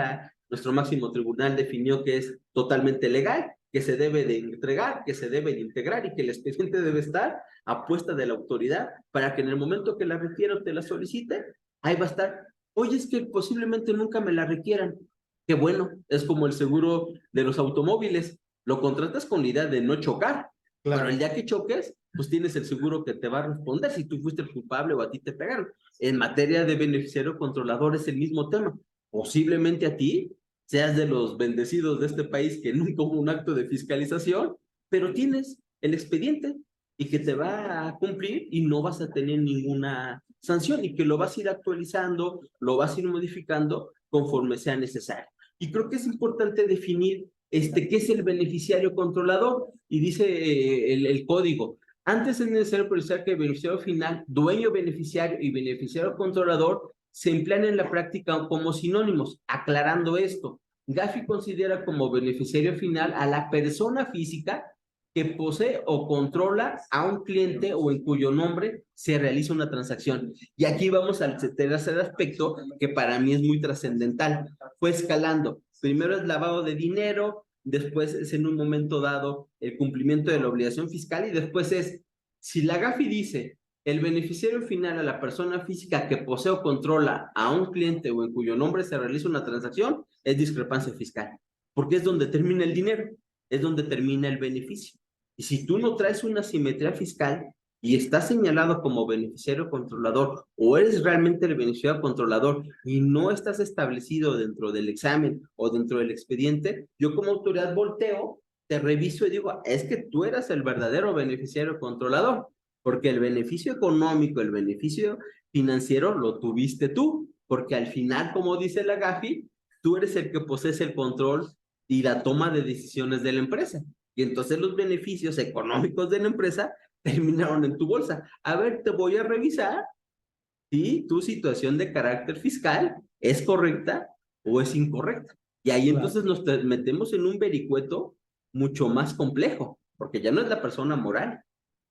nuestro máximo tribunal definió que es totalmente legal, que se debe de entregar, que se debe de integrar y que el expediente debe estar a puesta de la autoridad para que en el momento que la requiera o te la solicite, ahí va a estar. Oye, es que posiblemente nunca me la requieran. Qué bueno, es como el seguro de los automóviles. Lo contratas con la idea de no chocar, pero el día que choques, pues tienes el seguro que te va a responder si tú fuiste el culpable o a ti te pegaron. En materia de beneficiario controlador es el mismo tema. Posiblemente a ti seas de los bendecidos de este país que nunca hubo un acto de fiscalización, pero tienes el expediente y que te va a cumplir y no vas a tener ninguna sanción y que lo vas a ir actualizando, lo vas a ir modificando conforme sea necesario. Y creo que es importante definir qué es el beneficiario controlador y dice el código. Antes es necesario precisar que el beneficiario final, dueño beneficiario y beneficiario controlador se emplean en la práctica como sinónimos. Aclarando esto, Gafi considera como beneficiario final a la persona física que posee o controla a un cliente o en cuyo nombre se realiza una transacción. Y aquí vamos al tercer aspecto que para mí es muy trascendental. Fue escalando. Primero es lavado de dinero, después es en un momento dado el cumplimiento de la obligación fiscal y después es, si la Gafi dice el beneficiario final a la persona física que posee o controla a un cliente o en cuyo nombre se realiza una transacción, es discrepancia fiscal, porque es donde termina el dinero, es donde termina el beneficio. Y si tú no traes una simetría fiscal y estás señalado como beneficiario controlador o eres realmente el beneficiario controlador y no estás establecido dentro del examen o dentro del expediente, yo como autoridad volteo, te reviso y digo, es que tú eras el verdadero beneficiario controlador, porque el beneficio económico, el beneficio financiero lo tuviste tú, porque al final, como dice la Gafi, tú eres el que posees el control y la toma de decisiones de la empresa. Y entonces los beneficios económicos de la empresa terminaron en tu bolsa. A ver, te voy a revisar si tu situación de carácter fiscal es correcta o es incorrecta. Y ahí entonces nos metemos en un vericueto mucho más complejo, porque ya no es la persona moral,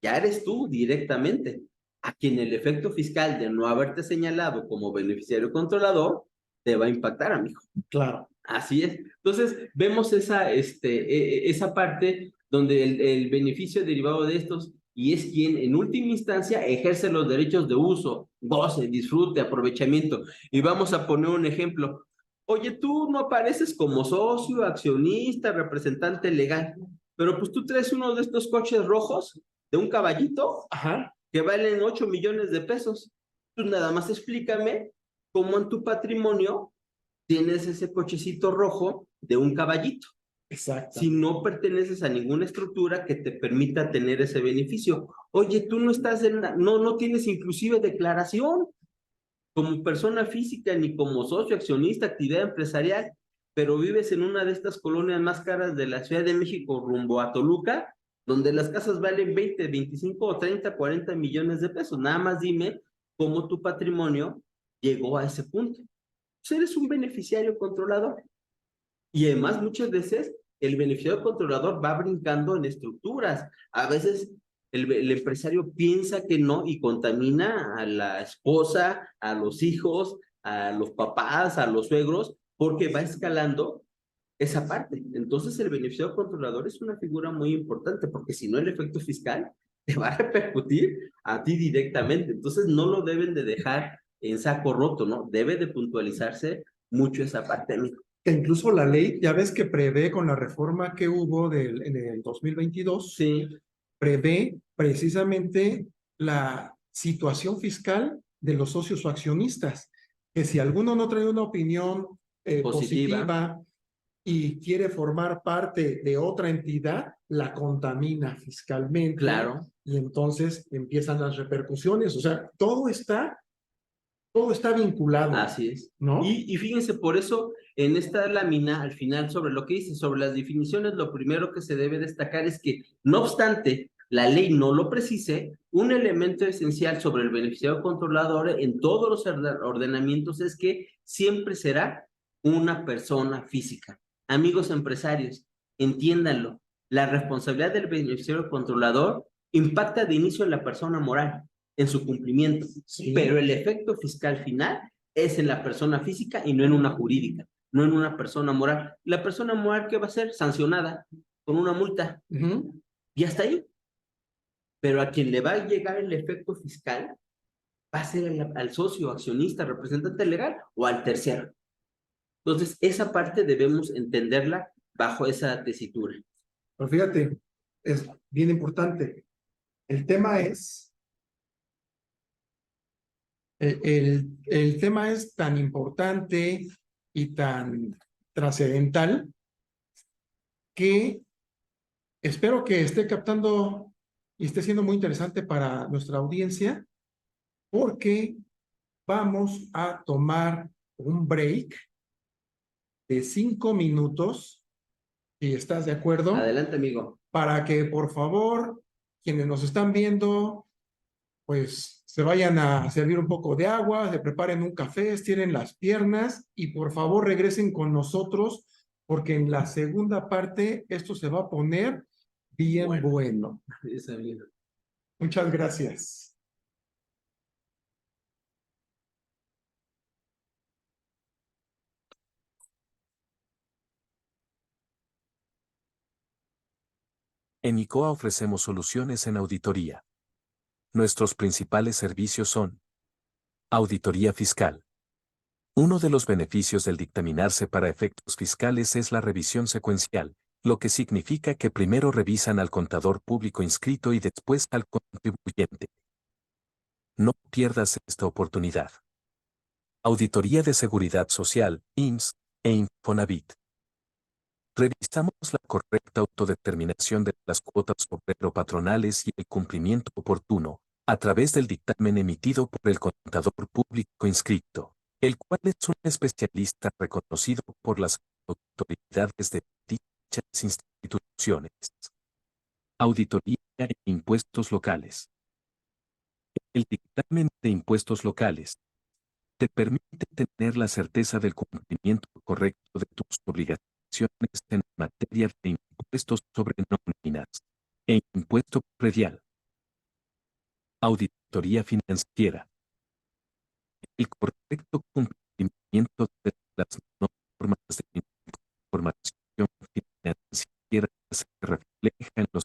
ya eres tú directamente, a quien el efecto fiscal de no haberte señalado como beneficiario controlador te va a impactar, amigo. Claro. Así es. Entonces, vemos esa parte donde el beneficio derivado de estos y es quien en última instancia ejerce los derechos de uso, goce, disfrute, aprovechamiento. Y vamos a poner un ejemplo. Oye, tú no apareces como socio, accionista, representante legal, pero pues tú traes uno de estos coches rojos de un caballito que valen 8 millones de pesos. Tú nada más explícame cómo en tu patrimonio tienes ese cochecito rojo de un caballito. Exacto. Si no perteneces a ninguna estructura que te permita tener ese beneficio. Oye, tú no estás no tienes inclusive declaración como persona física ni como socio, accionista, actividad empresarial, pero vives en una de estas colonias más caras de la Ciudad de México rumbo a Toluca donde las casas valen 20, 25 o 30, 40 millones de pesos. Nada más dime cómo tu patrimonio llegó a ese punto. Pues eres un beneficiario controlador. Y además, muchas veces, el beneficiario controlador va brincando en estructuras. A veces el empresario piensa que no y contamina a la esposa, a los hijos, a los papás, a los suegros, porque va escalando esa parte. Entonces, el beneficiario controlador es una figura muy importante, porque si no, el efecto fiscal te va a repercutir a ti directamente. Entonces, no lo deben de dejar en saco roto, ¿no? Debe de puntualizarse mucho esa parte, amigo. Que incluso la ley, ya ves que prevé con la reforma que hubo en el 2022, Sí, prevé precisamente la situación fiscal de los socios o accionistas, que si alguno no trae una opinión positiva. positiva y quiere formar parte de otra entidad, la contamina fiscalmente. Claro. Y entonces empiezan las repercusiones. O sea, todo está vinculado. Así es. ¿No? Y fíjense, por eso en esta lámina, al final, sobre lo que dice, sobre las definiciones, lo primero que se debe destacar es que, no obstante, la ley no lo precise, un elemento esencial sobre el beneficiario controlador en todos los ordenamientos es que siempre será una persona física. Amigos empresarios, entiéndanlo, la responsabilidad del beneficiario controlador impacta de inicio en la persona moral, en su cumplimiento, Sí. pero el efecto fiscal final es en la persona física y no en una jurídica, no en una persona moral. La persona moral, ¿qué va a ser? Sancionada con una multa. Y hasta ahí. Pero a quien le va a llegar el efecto fiscal va a ser al socio, accionista, representante legal o al tercero. Entonces, esa parte debemos entenderla bajo esa tesitura. Pero fíjate, es bien importante. El tema es, el tema es tan importante y tan trascendental que espero que esté captando y esté siendo muy interesante para nuestra audiencia, porque vamos a tomar un break de 5 minutos, si estás de acuerdo. Adelante, amigo. Para que, por favor, quienes nos están viendo, pues se vayan a servir un poco de agua, se preparen un café, estiren las piernas y por favor regresen con nosotros, porque en la segunda parte esto se va a poner bien bueno. Muchas gracias. En ICOA ofrecemos soluciones en auditoría. Nuestros principales servicios son: auditoría fiscal. Uno de los beneficios del dictaminarse para efectos fiscales es la revisión secuencial, lo que significa que primero revisan al contador público inscrito y después al contribuyente. No pierdas esta oportunidad. Auditoría de Seguridad Social, IMSS e Infonavit. Revisamos la correcta autodeterminación de las cuotas obrero-patronales y el cumplimiento oportuno, a través del dictamen emitido por el contador público inscrito, el cual es un especialista reconocido por las autoridades de dichas instituciones. Auditoría e impuestos locales. El dictamen de impuestos locales te permite tener la certeza del cumplimiento correcto de tus obligaciones en materia de impuestos sobre nóminas e impuesto predial. Auditoría financiera. El correcto cumplimiento de las normas de información financiera se refleja en los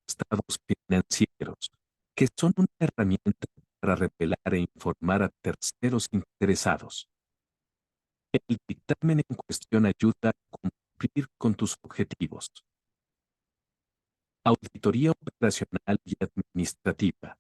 estados financieros, que son una herramienta para revelar e informar a terceros interesados. El dictamen en cuestión ayuda a cumplir con tus objetivos. Auditoría operacional y administrativa.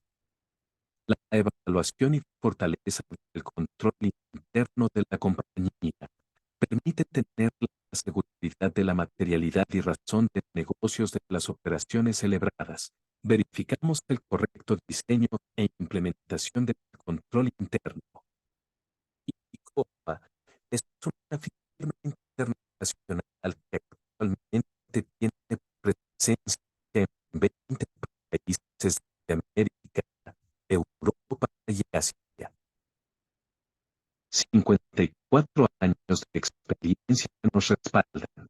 La evaluación y fortaleza del control interno de la compañía permite tener la seguridad de la materialidad y razón de negocios de las operaciones celebradas. Verificamos el correcto diseño e implementación del control interno. ICOA es una firma internacional que actualmente tiene presencia en 20 años de experiencia nos respaldan.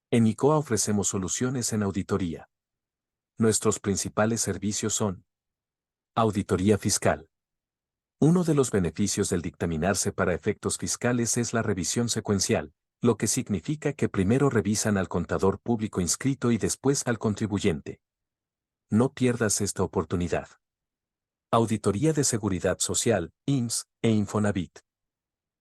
En ICOA ofrecemos soluciones en auditoría. Nuestros principales servicios son: auditoría fiscal. Uno de los beneficios del dictaminarse para efectos fiscales es la revisión secuencial, lo que significa que primero revisan al contador público inscrito y después al contribuyente. No pierdas esta oportunidad. Auditoría de Seguridad Social, IMSS e Infonavit.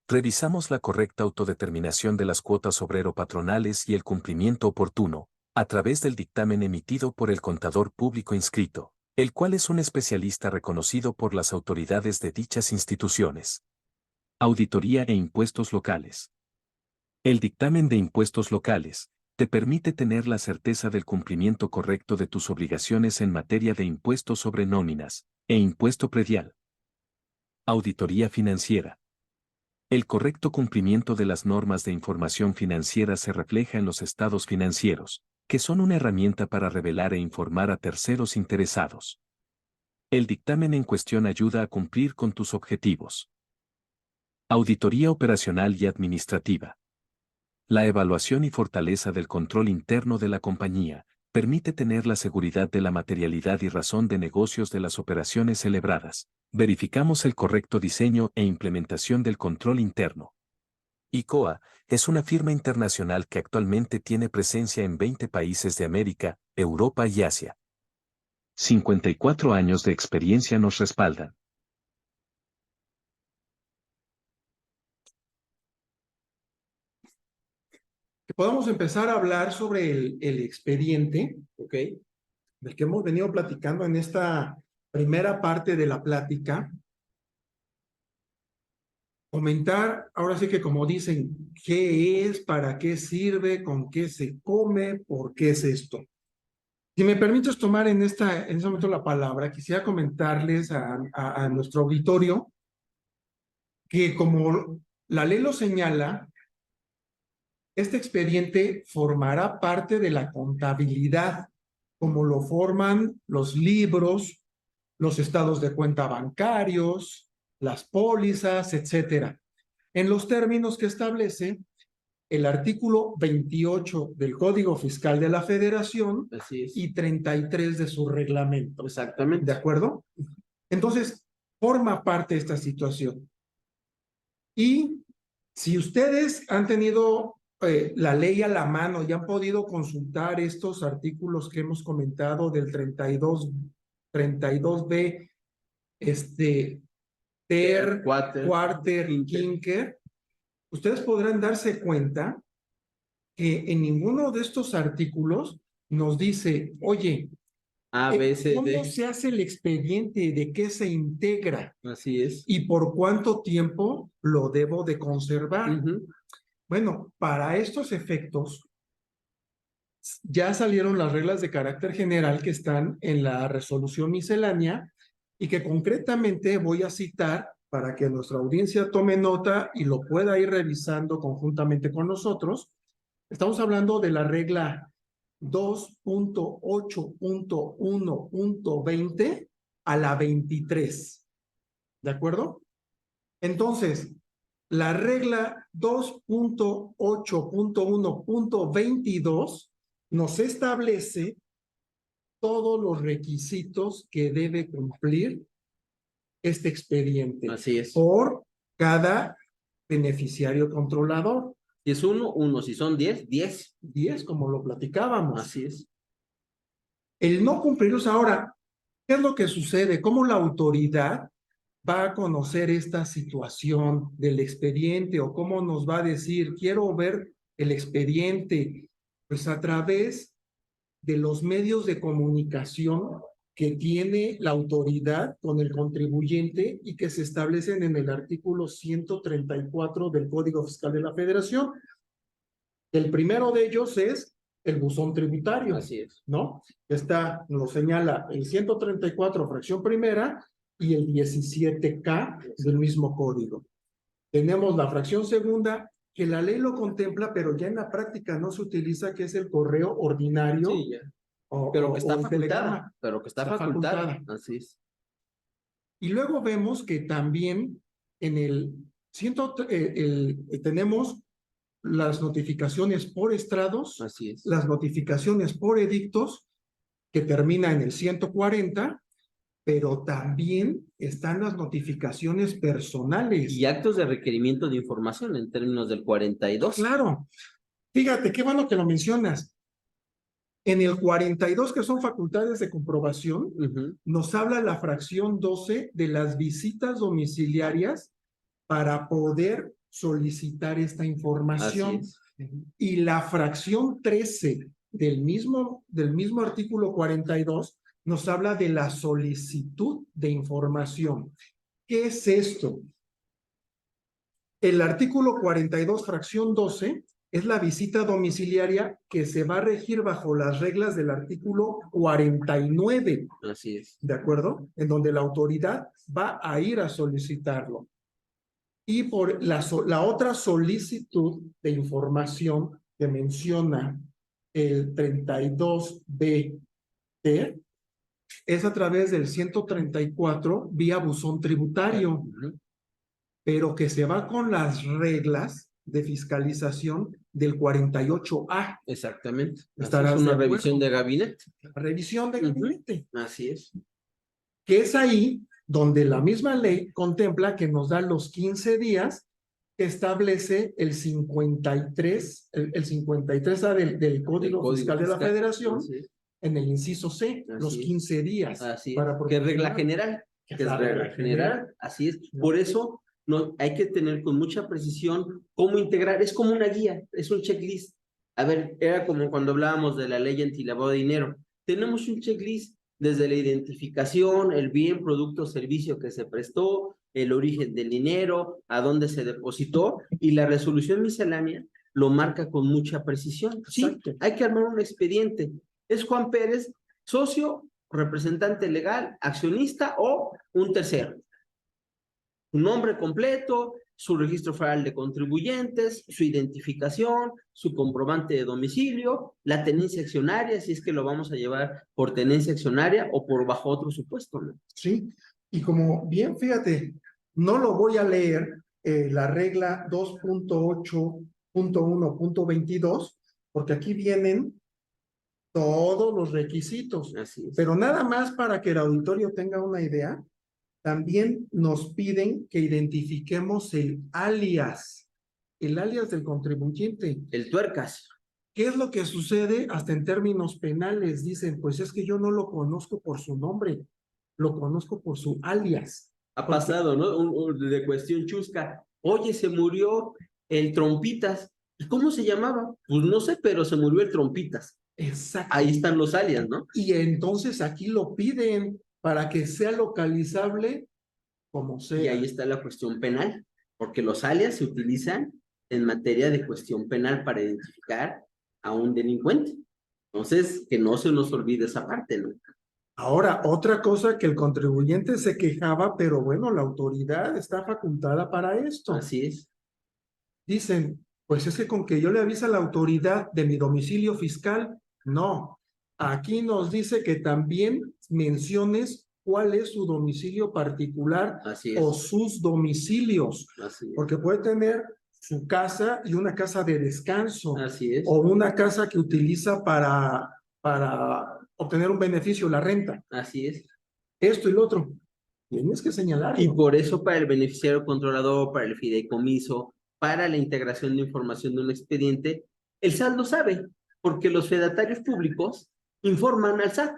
Revisamos la correcta autodeterminación de las cuotas obrero-patronales y el cumplimiento oportuno, a través del dictamen emitido por el contador público inscrito, el cual es un especialista reconocido por las autoridades de dichas instituciones. Auditoría e impuestos locales. El dictamen de impuestos locales te permite tener la certeza del cumplimiento correcto de tus obligaciones en materia de impuestos sobre nóminas e impuesto predial. Auditoría financiera. El correcto cumplimiento de las normas de información financiera se refleja en los estados financieros, que son una herramienta para revelar e informar a terceros interesados. El dictamen en cuestión ayuda a cumplir con tus objetivos. Auditoría operacional y administrativa. La evaluación y fortaleza del control interno de la compañía permite tener la seguridad de la materialidad y razón de negocios de las operaciones celebradas. Verificamos el correcto diseño e implementación del control interno. ICOA es una firma internacional que actualmente tiene presencia en 20 países de América, Europa y Asia. 54 años de experiencia nos respaldan. Que podamos empezar a hablar sobre el expediente, ¿ok? Del que hemos venido platicando en esta primera parte de la plática. Comentar, ahora sí que como dicen, qué es, para qué sirve, con qué se come, por qué es esto. Si me permites tomar en ese momento la palabra, quisiera comentarles a nuestro auditorio que, como la ley lo señala, este expediente formará parte de la contabilidad, como lo forman los libros, los estados de cuenta bancarios, las pólizas, etcétera, en los términos que establece el artículo 28 del Código Fiscal de la Federación. Así es. Y 33 de su reglamento. Exactamente. ¿De acuerdo? Entonces, forma parte de esta situación. Y si ustedes han tenido la ley a la mano y han podido consultar estos artículos que hemos comentado del 32B, ter, quarter, quinquer, ustedes podrán darse cuenta que en ninguno de estos artículos nos dice, oye, A, B, C, ¿cómo D. se hace el expediente? ¿De qué se integra? Así es. ¿Y por cuánto tiempo lo debo de conservar? Bueno, para estos efectos, ya salieron las reglas de carácter general que están en la resolución miscelánea y que concretamente voy a citar para que nuestra audiencia tome nota y lo pueda ir revisando conjuntamente con nosotros. Estamos hablando de la regla 2.8.1.20 a la 23. ¿De acuerdo? Entonces, la regla 2.8.1.22 nos establece todos los requisitos que debe cumplir este expediente. Así es. Por cada beneficiario controlador. Si es uno. Si son 10, 10. 10, como lo platicábamos. Así es. El no cumplirlos ahora, ¿qué es lo que sucede? ¿Cómo la autoridad va a conocer esta situación del expediente o cómo nos va a decir, quiero ver el expediente? Pues a través de los medios de comunicación que tiene la autoridad con el contribuyente y que se establecen en el artículo 134 del Código Fiscal de la Federación. El primero de ellos es el buzón tributario. Así es. ¿No? Lo señala el 134, fracción primera, y el 17K del mismo código. Tenemos la fracción segunda, que la ley lo contempla, pero ya en la práctica no se utiliza, que es el correo ordinario. Sí, ya. Pero que está el facultada, telegrama. pero que está Está facultada. facultada. Así es. Y luego vemos que también en tenemos las notificaciones por estrados, Así es. las notificaciones por edictos, que termina en el 140, pero también están las notificaciones personales. Y actos de requerimiento de información en términos del 42. Claro. Fíjate, qué bueno que lo mencionas. En el 42, que son facultades de comprobación, nos habla la fracción 12 de las visitas domiciliarias para poder solicitar esta información. Así es. Y la fracción 13 del mismo artículo 42 nos habla de la solicitud de información. ¿Qué es esto? El artículo 42, fracción 12, es la visita domiciliaria que se va a regir bajo las reglas del artículo 49. Así es. ¿De acuerdo? En donde la autoridad va a ir a solicitarlo. Y por la otra solicitud de información que menciona el 32B es a través del 134 vía buzón tributario, pero que se va con las reglas de fiscalización del 48A. Exactamente. Estarás Es una de acuerdo. revisión de gabinete. La revisión de gabinete. Así es. Que es ahí donde la misma ley contempla que nos da los 15 días que establece el 53, el 53A del Código Fiscal de la Federación, en el inciso C, los 15 días. Así es. Para que es regla general. Que es regla general. Así es. Por eso hay que tener con mucha precisión cómo integrar. Es como una guía, es un checklist. A ver, era como cuando hablábamos de la ley antilavado de dinero. Tenemos un checklist desde la identificación, el bien, producto, servicio que se prestó, el origen del dinero, a dónde se depositó, y la resolución miscelánea lo marca con mucha precisión. Sí, exacto. Hay que armar un expediente. Es Juan Pérez, socio, representante legal, accionista o un tercero. Su nombre completo, su registro federal de contribuyentes, su identificación, su comprobante de domicilio, la tenencia accionaria, si es que lo vamos a llevar por tenencia accionaria o por bajo otro supuesto, ¿no? Sí, y como bien, fíjate, no lo voy a leer, la regla 2.8.1.22, porque aquí vienen todos los requisitos. Así es. Pero nada más para que el auditorio tenga una idea, también nos piden que identifiquemos el alias del contribuyente. El tuercas. ¿Qué es lo que sucede hasta en términos penales? Dicen, pues es que yo no lo conozco por su nombre, lo conozco por su alias. Ha pasado, ¿no? De cuestión chusca. Oye, se murió el Trompitas. ¿Y cómo se llamaba? Pues no sé, pero se murió el Trompitas. Exacto. Ahí están los alias, ¿no? Y entonces aquí lo piden para que sea localizable como sea. Y ahí está la cuestión penal, porque los alias se utilizan en materia de cuestión penal para identificar a un delincuente. Entonces, que no se nos olvide esa parte, ¿no? Ahora, otra cosa que el contribuyente se quejaba, pero bueno, la autoridad está facultada para esto. Así es. Dicen, pues es que con que yo le avise a la autoridad de mi domicilio fiscal, no. Aquí nos dice que también menciones cuál es su domicilio particular o sus domicilios. Así es. Porque puede tener su casa y una casa de descanso. Así es. O una casa que utiliza para obtener un beneficio, la renta. Así es. Esto y lo otro. Tienes que señalarlo. Y por eso para el beneficiario controlador, para el fideicomiso, para la integración de información de un expediente, el SAT lo sabe, porque los fedatarios públicos informan al SAT.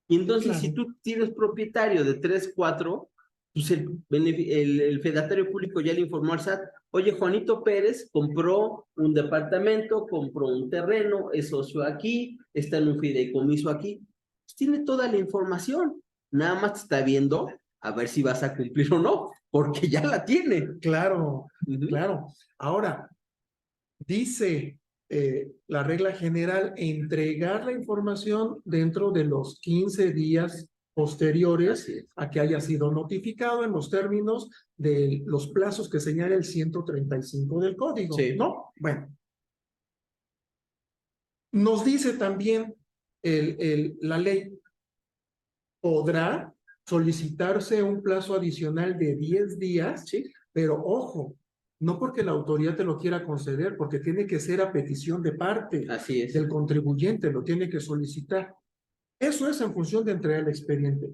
Y entonces, si tú tienes propietario de 3, 4, pues el fedatario público ya le informó al SAT, oye, Juanito Pérez compró un departamento, compró un terreno, es socio aquí, está en un fideicomiso aquí. Pues tiene toda la información, nada más te está viendo a ver si vas a cumplir o no, porque ya la tiene. Claro, claro. Ahora, dice la regla general, entregar la información dentro de los 15 días posteriores a que haya sido notificado en los términos de los plazos que señala el 135 del código. Sí. ¿No? Bueno. Nos dice también la ley podrá solicitarse un plazo adicional de 10 días, Sí, pero ojo, no porque la autoridad te lo quiera conceder, porque tiene que ser a petición de parte así es. del contribuyente, lo tiene que solicitar. Eso es en función de entregar el expediente.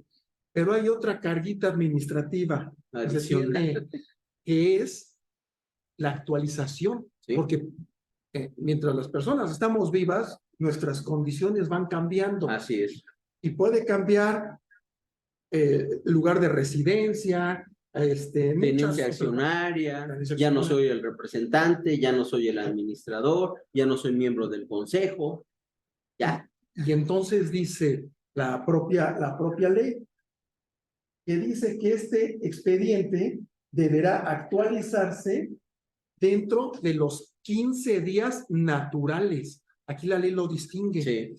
Pero hay otra carguita administrativa que se Adicional. tiene, que es la actualización, Sí. porque mientras las personas estamos vivas, nuestras condiciones van cambiando Así es. y puede cambiar lugar de residencia, Tenencia accionaria, ya no soy el representante, ya no soy el administrador, ya no soy miembro del consejo, ya. Y entonces dice la propia ley, que dice que este expediente deberá actualizarse dentro de los 15 días naturales. Aquí la ley lo distingue. Sí,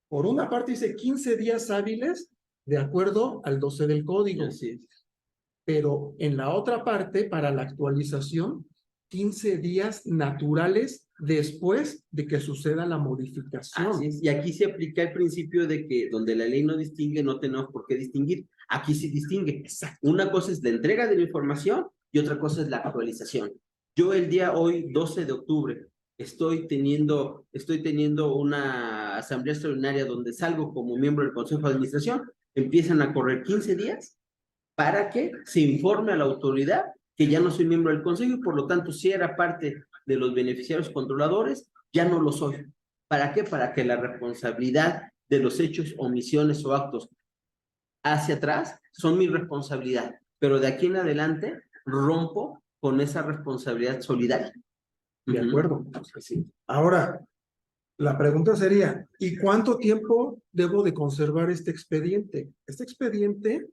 Por una parte dice 15 días hábiles de acuerdo al 12 del código, así es. pero en la otra parte, para la actualización, 15 días naturales después de que suceda la modificación. Así es. Y aquí se aplica el principio de que donde la ley no distingue, no tenemos por qué distinguir. Aquí sí distingue. Exacto. Una cosa es la entrega de la información y otra cosa es la actualización. Yo el día hoy, 12 de octubre, estoy teniendo una asamblea extraordinaria donde salgo como miembro del Consejo de Administración. Empiezan a correr 15 días para que se informe a la autoridad que ya no soy miembro del Consejo y por lo tanto, si era parte de los beneficiarios controladores, ya no lo soy. ¿Para qué? Para que la responsabilidad de los hechos, omisiones o actos hacia atrás son mi responsabilidad, pero de aquí en adelante rompo con esa responsabilidad solidaria. De acuerdo. Sí. Ahora, la pregunta sería, ¿y cuánto tiempo debo de conservar este expediente? Este expediente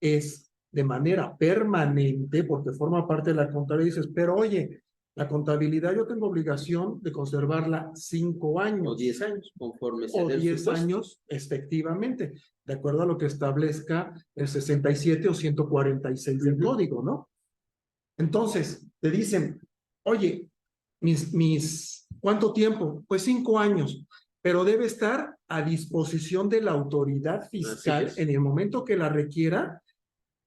es de manera permanente porque forma parte de la contabilidad. Y dices, pero oye, la contabilidad yo tengo obligación de conservarla 5 años. O 10 años, conforme se O dé el 10 supuesto. años, efectivamente, de acuerdo a lo que establezca el 67 o 146 del código, ¿no? Entonces, te dicen, oye, ¿cuánto tiempo? Pues 5 años, pero debe estar a disposición de la autoridad fiscal en el momento que la requiera,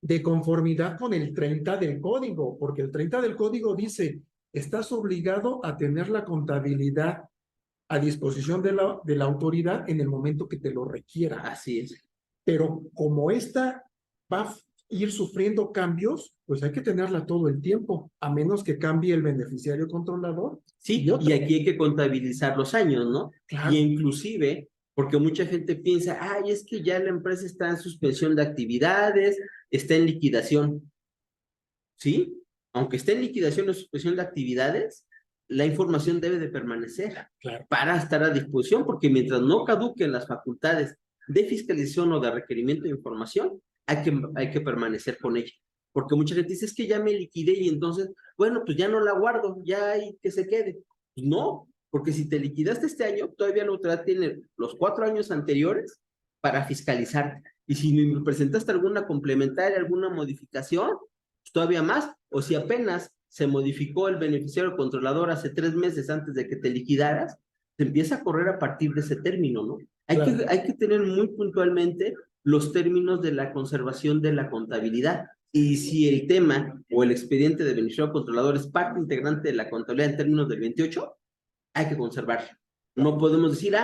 de conformidad con el 30 del código, porque el 30 del código dice, estás obligado a tener la contabilidad a disposición de la autoridad en el momento que te lo requiera. Así es. Pero como esta va a ir sufriendo cambios, pues hay que tenerla todo el tiempo, a menos que cambie el beneficiario controlador. Sí, y aquí hay que contabilizar los años, ¿no? Claro. Y inclusive, porque mucha gente piensa, ay, es que ya la empresa está en suspensión de actividades, está en liquidación. ¿Sí? Aunque esté en liquidación o suspensión de actividades, la información debe de permanecer para estar a disposición, porque mientras no caduquen las facultades de fiscalización o de requerimiento de información, hay que permanecer con ella. Porque mucha gente dice, es que ya me liquidé y entonces, bueno, pues ya no la guardo, ya hay que se quede. Pues no, porque si te liquidaste este año, todavía la autoridad tiene los 4 años anteriores para fiscalizar. Y si me presentaste alguna complementaria, alguna modificación, pues todavía más. O si apenas se modificó el beneficiario controlador hace 3 meses antes de que te liquidaras, te empieza a correr a partir de ese término, ¿no? Hay que tener muy puntualmente los términos de la conservación de la contabilidad. Y si el tema o el expediente de beneficiario controlador es parte integrante de la contabilidad en términos del 28, hay que conservarlo. No podemos decir,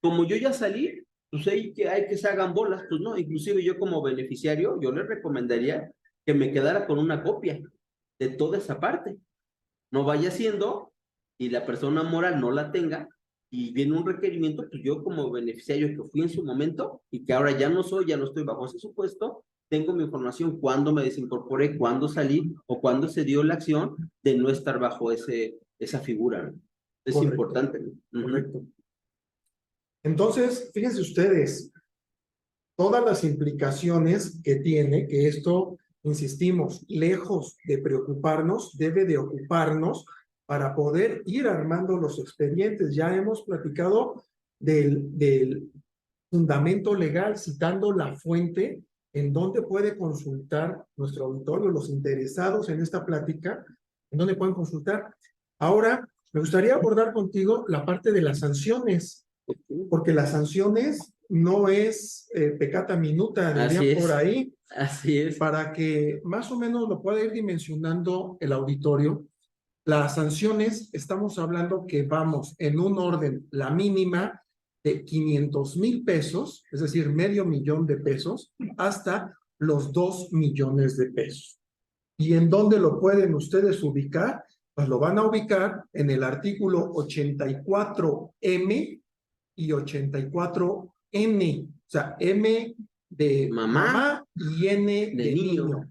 como yo ya salí, pues hay que se hagan bolas. Pues no, inclusive yo como beneficiario, yo les recomendaría que me quedara con una copia de toda esa parte. No vaya siendo y la persona moral no la tenga y viene un requerimiento, pues yo como beneficiario que fui en su momento y que ahora ya no soy, ya no estoy bajo ese supuesto, tengo mi información cuándo me desincorporé, cuándo salí o cuándo se dio la acción de no estar bajo esa figura, ¿no? Es Correcto. importante, ¿no? Correcto. Entonces, fíjense ustedes, todas las implicaciones que tiene, que esto, insistimos, lejos de preocuparnos, debe de ocuparnos para poder ir armando los expedientes. Ya hemos platicado del fundamento legal, citando la fuente en donde puede consultar nuestro auditorio, los interesados en esta plática, en donde pueden consultar. Ahora, me gustaría abordar contigo la parte de las sanciones. porque las sanciones no es peccata minuta, Así dirían es. por ahí, Así es. para que más o menos lo pueda ir dimensionando el auditorio. Las sanciones, estamos hablando que vamos en un orden, la mínima de 500,000 pesos, es decir, $500,000 hasta los 2 millones de pesos. ¿Y en dónde lo pueden ustedes ubicar? Pues lo van a ubicar en el artículo 84M y 84N, o sea, M de mamá y N de niño.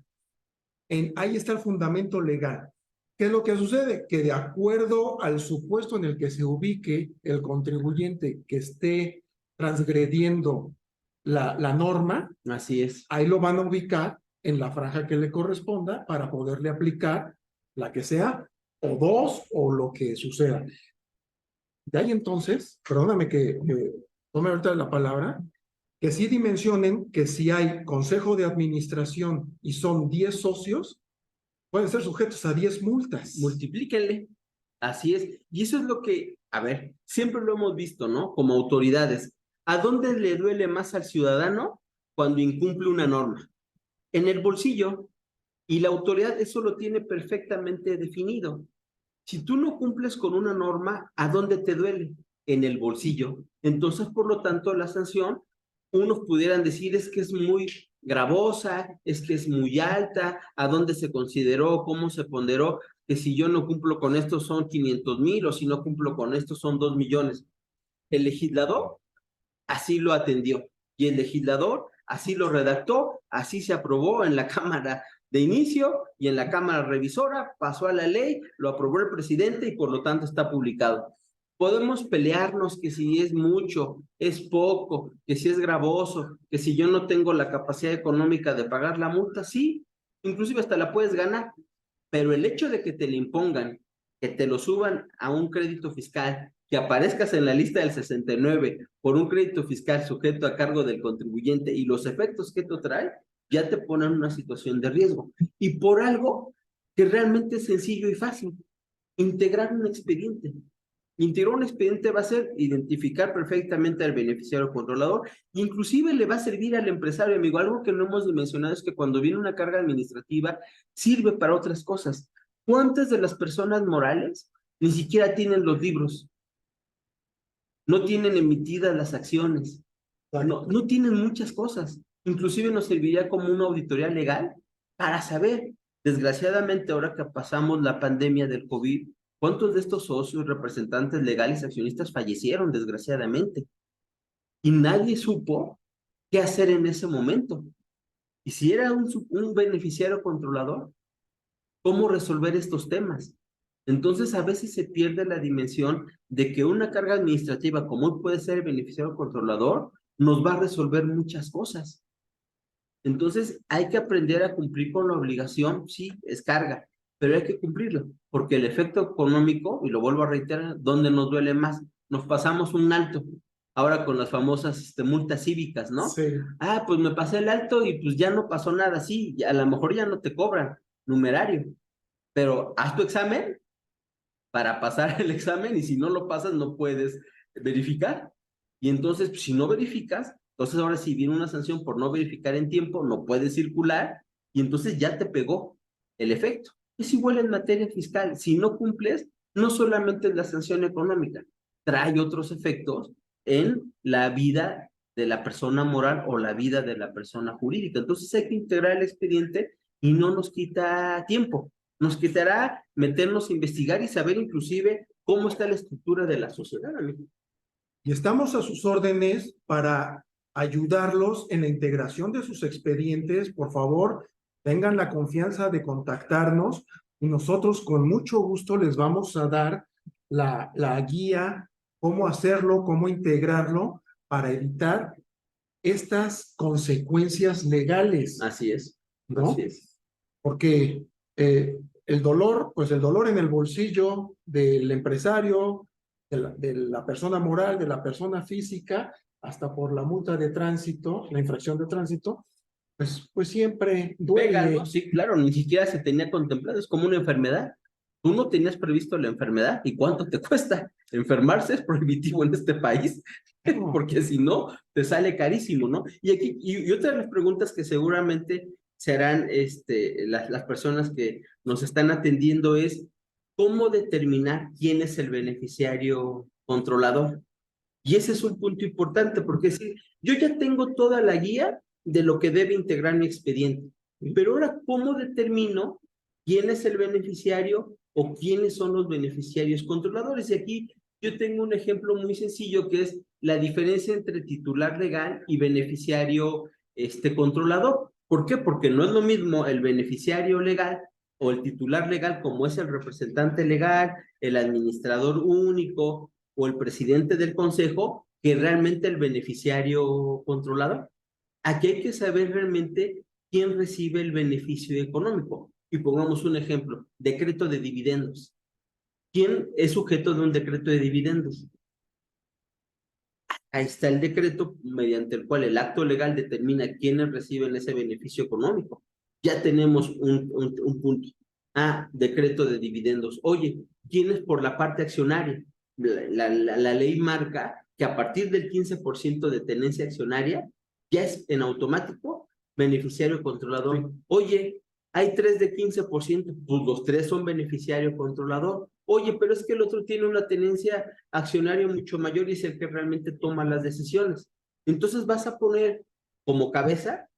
Ahí está el fundamento legal. ¿Qué es lo que sucede? Que de acuerdo al supuesto en el que se ubique el contribuyente que esté transgrediendo la norma, Así es. ahí lo van a ubicar en la franja que le corresponda para poderle aplicar la que sea, o dos, o lo que suceda. De ahí entonces, perdóname que tome ahorita la palabra, que sí dimensionen que si hay consejo de administración y son 10 socios, pueden ser sujetos a 10 multas. Multiplíquenle. Así es. Y eso es lo que, a ver, siempre lo hemos visto, ¿no? Como autoridades. ¿A dónde le duele más al ciudadano cuando incumple una norma? En el bolsillo. Y la autoridad eso lo tiene perfectamente definido. Si tú no cumples con una norma, ¿a dónde te duele? En el bolsillo. Entonces, por lo tanto, la sanción, unos pudieran decir es que es muy gravosa, es que es muy alta, ¿a dónde se consideró, cómo se ponderó? Que si yo no cumplo con esto son 500,000 o si no cumplo con esto son 2 millones. El legislador así lo atendió y el legislador así lo redactó, así se aprobó en la Cámara de inicio y en la Cámara Revisora, pasó a la ley, lo aprobó el presidente y por lo tanto está publicado. Podemos pelearnos que si es mucho, es poco, que si es gravoso, que si yo no tengo la capacidad económica de pagar la multa, sí, inclusive hasta la puedes ganar, pero el hecho de que te le impongan, que te lo suban a un crédito fiscal, que aparezcas en la lista del 69 por un crédito fiscal sujeto a cargo del contribuyente y los efectos que esto trae, ya te ponen en una situación de riesgo. Y por algo que realmente es sencillo y fácil, integrar un expediente. Integrar un expediente va a ser identificar perfectamente al beneficiario controlador, inclusive le va a servir al empresario, amigo. Algo que no hemos mencionado es que cuando viene una carga administrativa, sirve para otras cosas. ¿Cuántas de las personas morales ni siquiera tienen los libros? No tienen emitidas las acciones, no tienen muchas cosas. Inclusive nos serviría como una auditoría legal para saber, desgraciadamente ahora que pasamos la pandemia del COVID, ¿cuántos de estos socios, representantes legales, accionistas fallecieron desgraciadamente? Y nadie supo qué hacer en ese momento. Y si era un beneficiario controlador, ¿cómo resolver estos temas? Entonces, a veces se pierde la dimensión de que una carga administrativa, como puede ser el beneficiario controlador, nos va a resolver muchas cosas. Entonces, hay que aprender a cumplir con la obligación, sí, es carga, pero hay que cumplirlo, porque el efecto económico, y lo vuelvo a reiterar, ¿dónde nos duele más? Nos pasamos un alto, ahora con las famosas multas cívicas, ¿no? Sí. Ah, pues me pasé el alto y pues ya no pasó nada, sí, a lo mejor ya no te cobran numerario, pero haz tu examen para pasar el examen y si no lo pasas no puedes verificar. Y entonces, pues, si no verificas, entonces ahora si viene una sanción por no verificar en tiempo, no puedes circular y entonces ya te pegó el efecto. Es igual en materia fiscal. Si no cumples, no solamente es la sanción económica, trae otros efectos en la vida de la persona moral o la vida de la persona jurídica. Entonces hay que integrar el expediente y no nos quita tiempo. Nos quitará meternos a investigar y saber inclusive cómo está la estructura de la sociedad, amigo. Y estamos a sus órdenes para ayudarlos en la integración de sus expedientes. Por favor, tengan la confianza de contactarnos y nosotros con mucho gusto les vamos a dar la guía, cómo hacerlo, cómo integrarlo para evitar estas consecuencias legales. Así es, ¿no? así es. Porque el dolor, pues el dolor en el bolsillo del empresario, de la persona moral, de la persona física, hasta por la multa de tránsito, la infracción de tránsito, pues siempre duele. Pega, ¿no? Sí, claro, ni siquiera se tenía contemplado, es como una enfermedad. Tú no tenías previsto la enfermedad y cuánto te cuesta. enfermarse es prohibitivo en este país, porque si no, te sale carísimo, ¿no? Y aquí, y otra de las preguntas que seguramente se harán las personas que nos están atendiendo es, ¿cómo determinar quién es el beneficiario controlador? Y ese es un punto importante, porque si yo ya tengo toda la guía de lo que debe integrar mi expediente, pero ahora, ¿cómo determino quién es el beneficiario o quiénes son los beneficiarios controladores? Y aquí yo tengo un ejemplo muy sencillo que es la diferencia entre titular legal y beneficiario controlador. ¿Por qué? Porque no es lo mismo el beneficiario legal o el titular legal, como es el representante legal, el administrador único o el presidente del consejo, que realmente el beneficiario controlador. Aquí hay que saber realmente quién recibe el beneficio económico. Y pongamos un ejemplo, decreto de dividendos. ¿Quién es sujeto de un decreto de dividendos? Ahí está el decreto mediante el cual el acto legal determina quiénes reciben ese beneficio económico. Ya tenemos un punto. Decreto de dividendos. Oye, ¿quién es por la parte accionaria? La ley marca que a partir del 15% de tenencia accionaria ya es en automático beneficiario controlador. Sí. Oye, hay 3 de 15%, pues los 3 son beneficiario controlador. Oye, pero es que el otro tiene una tenencia accionaria mucho mayor y es el que realmente toma las decisiones. Entonces vas a poner como cabeza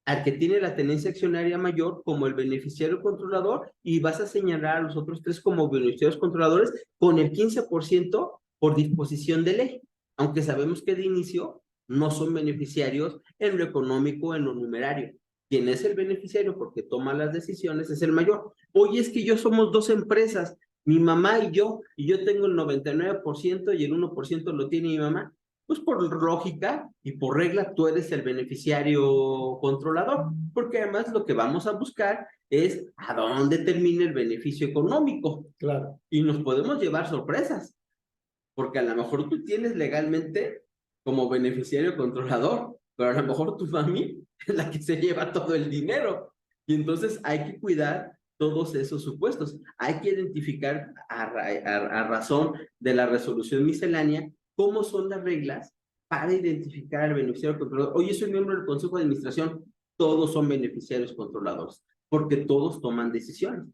al que tiene la tenencia accionaria mayor como el beneficiario controlador y vas a señalar a los otros 3 como beneficiarios controladores con el 15% por disposición de ley, aunque sabemos que de inicio no son beneficiarios en lo económico, en lo numerario. Quien es el beneficiario porque toma las decisiones es el mayor. Oye, es que yo somos 2 empresas, mi mamá y yo tengo el 99% y el 1% lo tiene mi mamá. Pues por lógica y por regla tú eres el beneficiario controlador, porque además lo que vamos a buscar es a dónde termina el beneficio económico. Claro. Y nos podemos llevar sorpresas, porque a lo mejor tú tienes legalmente como beneficiario controlador, pero a lo mejor tu familia es la que se lleva todo el dinero. Y entonces hay que cuidar todos esos supuestos. Hay que identificar a razón de la resolución miscelánea cómo son las reglas para identificar al beneficiario controlador. Oye, soy miembro del Consejo de Administración, todos son beneficiarios controladores, porque todos toman decisiones.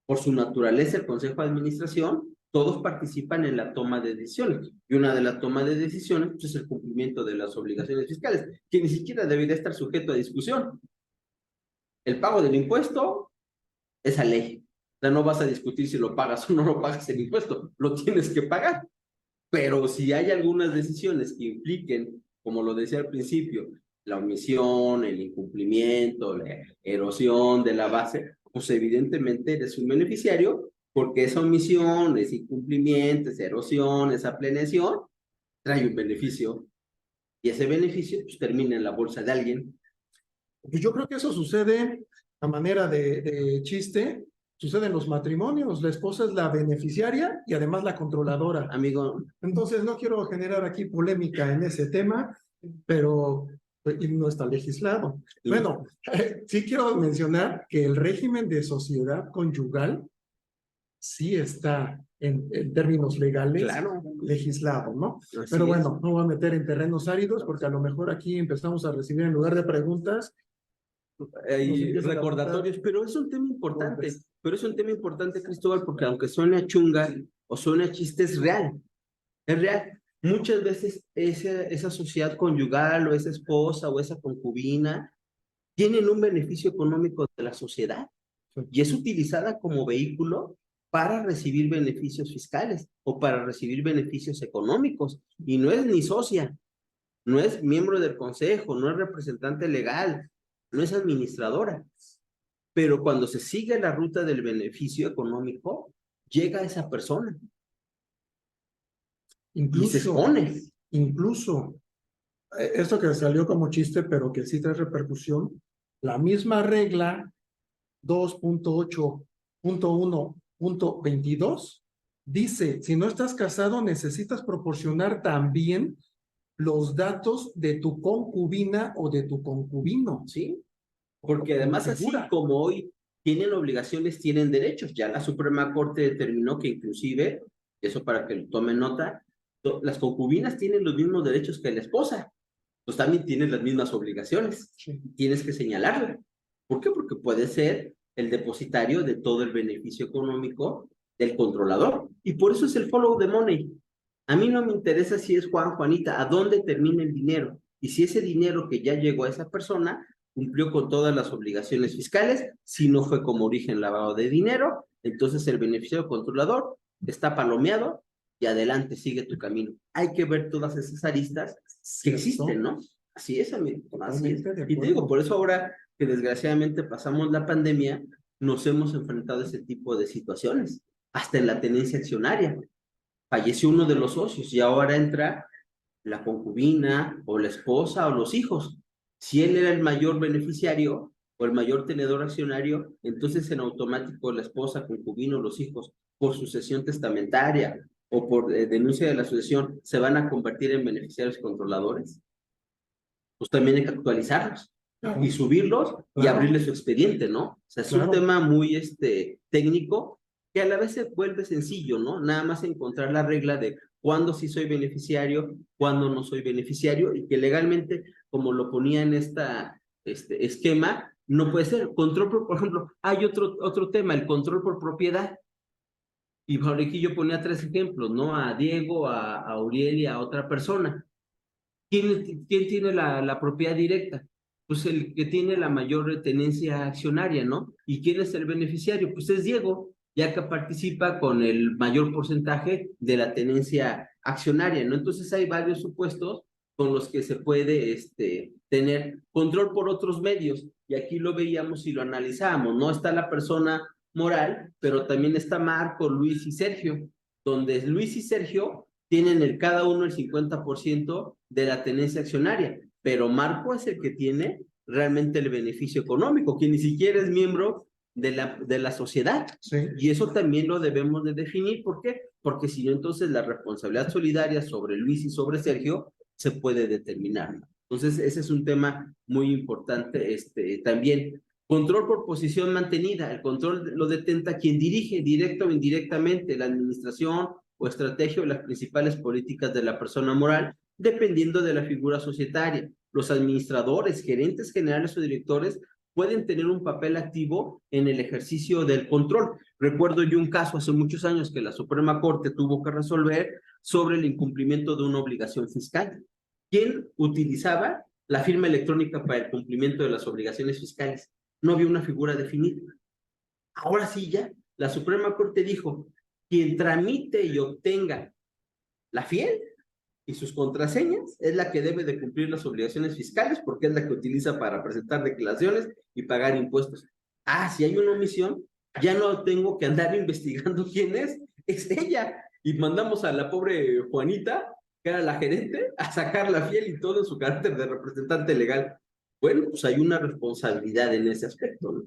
Por su naturaleza, el Consejo de Administración, todos participan en la toma de decisiones. Y una de las tomas de decisiones pues, es el cumplimiento de las obligaciones fiscales, que ni siquiera debería estar sujeto a discusión. El pago del impuesto, esa ley. O sea, no vas a discutir si lo pagas o no lo pagas el impuesto, lo tienes que pagar. Pero si hay algunas decisiones que impliquen, como lo decía al principio, la omisión, el incumplimiento, la erosión de la base, pues evidentemente eres un beneficiario porque esa omisión, ese incumplimiento, esa erosión, esa planeación, trae un beneficio. Y ese beneficio pues, termina en la bolsa de alguien. Pues yo creo que eso sucede a manera de chiste. Sucede en los matrimonios, la esposa es la beneficiaria y además la controladora. Amigo. Entonces no quiero generar aquí polémica en ese tema, pero no está legislado. Sí. Bueno, sí quiero mencionar que el régimen de sociedad conyugal sí está en términos legales legislado, ¿no? Así pero bueno, no voy a meter en terrenos áridos porque a lo mejor aquí empezamos a recibir en lugar de preguntas recordatorios, pero es un tema importante, Cristóbal, porque aunque suene a chunga o suene a chiste, es real. Muchas veces esa sociedad conyugal o esa esposa o esa concubina tienen un beneficio económico de la sociedad y es utilizada como vehículo para recibir beneficios fiscales o para recibir beneficios económicos y no es ni socia, no es miembro del consejo, no es representante legal, no es administradora, pero cuando se sigue la ruta del beneficio económico, llega esa persona. Incluso, y se expone. Incluso, esto que salió como chiste, pero que sí trae repercusión, la misma regla 2.8.1.22 dice, si no estás casado, necesitas proporcionar también los datos de tu concubina o de tu concubino. Sí, porque además así como hoy tienen obligaciones, tienen derechos. Ya la Suprema Corte determinó que inclusive Eso para que lo tomen nota. Las concubinas tienen los mismos derechos que la esposa, pues también tienes las mismas obligaciones. Sí. Tienes que señalarlo. ¿Por qué? Porque puede ser el depositario de todo el beneficio económico del controlador. Y por eso es el follow the money. A mí no me interesa si es Juan, Juanita, a dónde termina el dinero. Y si ese dinero que ya llegó a esa persona cumplió con todas las obligaciones fiscales, si no fue como origen lavado de dinero, entonces el beneficiario controlador está palomeado y adelante, sigue tu camino. Hay que ver todas esas aristas que existen, ¿no? Así es, amigo. Así es. Y te digo, por eso ahora que desgraciadamente pasamos la pandemia, nos hemos enfrentado a ese tipo de situaciones, hasta en la tenencia accionaria. Falleció uno de los socios y ahora entra la concubina o la esposa o los hijos. Si él era el mayor beneficiario o el mayor tenedor accionario, entonces en automático la esposa, concubina o los hijos, por sucesión testamentaria o por denuncia de la sucesión, se van a convertir en beneficiarios controladores. Pues también hay que actualizarlos y subirlos y abrirles su expediente, ¿no? O sea, es un tema muy técnico que a la vez se vuelve sencillo, ¿no? Nada más encontrar la regla de cuándo sí soy beneficiario, cuándo no soy beneficiario, y que legalmente, como lo ponía en este esquema, no puede ser. Control, por ejemplo, hay otro tema, el control por propiedad. Y por aquí yo ponía 3 ejemplos, ¿no? A Diego, a Uriel y a otra persona. ¿Quién tiene la propiedad directa? Pues el que tiene la mayor tenencia accionaria, ¿no? ¿Y quién es el beneficiario? Pues es Diego, ya que participa con el mayor porcentaje de la tenencia accionaria, ¿no? Entonces hay varios supuestos con los que se puede tener control por otros medios, y aquí lo veíamos y lo analizábamos, ¿no? Está la persona moral, pero también está Marco, Luis y Sergio, donde Luis y Sergio tienen cada uno el 50% de la tenencia accionaria, pero Marco es el que tiene realmente el beneficio económico, que ni siquiera es miembro de la sociedad. Sí. Y eso también lo debemos de definir. ¿Por qué? Porque si no, entonces la responsabilidad solidaria sobre Luis y sobre Sergio se puede determinar. Entonces, ese es un tema muy importante. También, control por posición mantenida. El control lo detenta quien dirige, directa o indirectamente, la administración o estrategia o las principales políticas de la persona moral, dependiendo de la figura societaria. Los administradores, gerentes generales o directores pueden tener un papel activo en el ejercicio del control. Recuerdo yo un caso hace muchos años que la Suprema Corte tuvo que resolver sobre el incumplimiento de una obligación fiscal. ¿Quién utilizaba la firma electrónica para el cumplimiento de las obligaciones fiscales? No había una figura definida. Ahora sí ya, la Suprema Corte dijo, quien tramite y obtenga la fiel y sus contraseñas es la que debe de cumplir las obligaciones fiscales, porque es la que utiliza para presentar declaraciones y pagar impuestos. Si hay una omisión, ya no tengo que andar investigando quién es ella. Y mandamos a la pobre Juanita, que era la gerente, a sacar la fiel y todo en su carácter de representante legal. Bueno, pues hay una responsabilidad en ese aspecto, ¿no?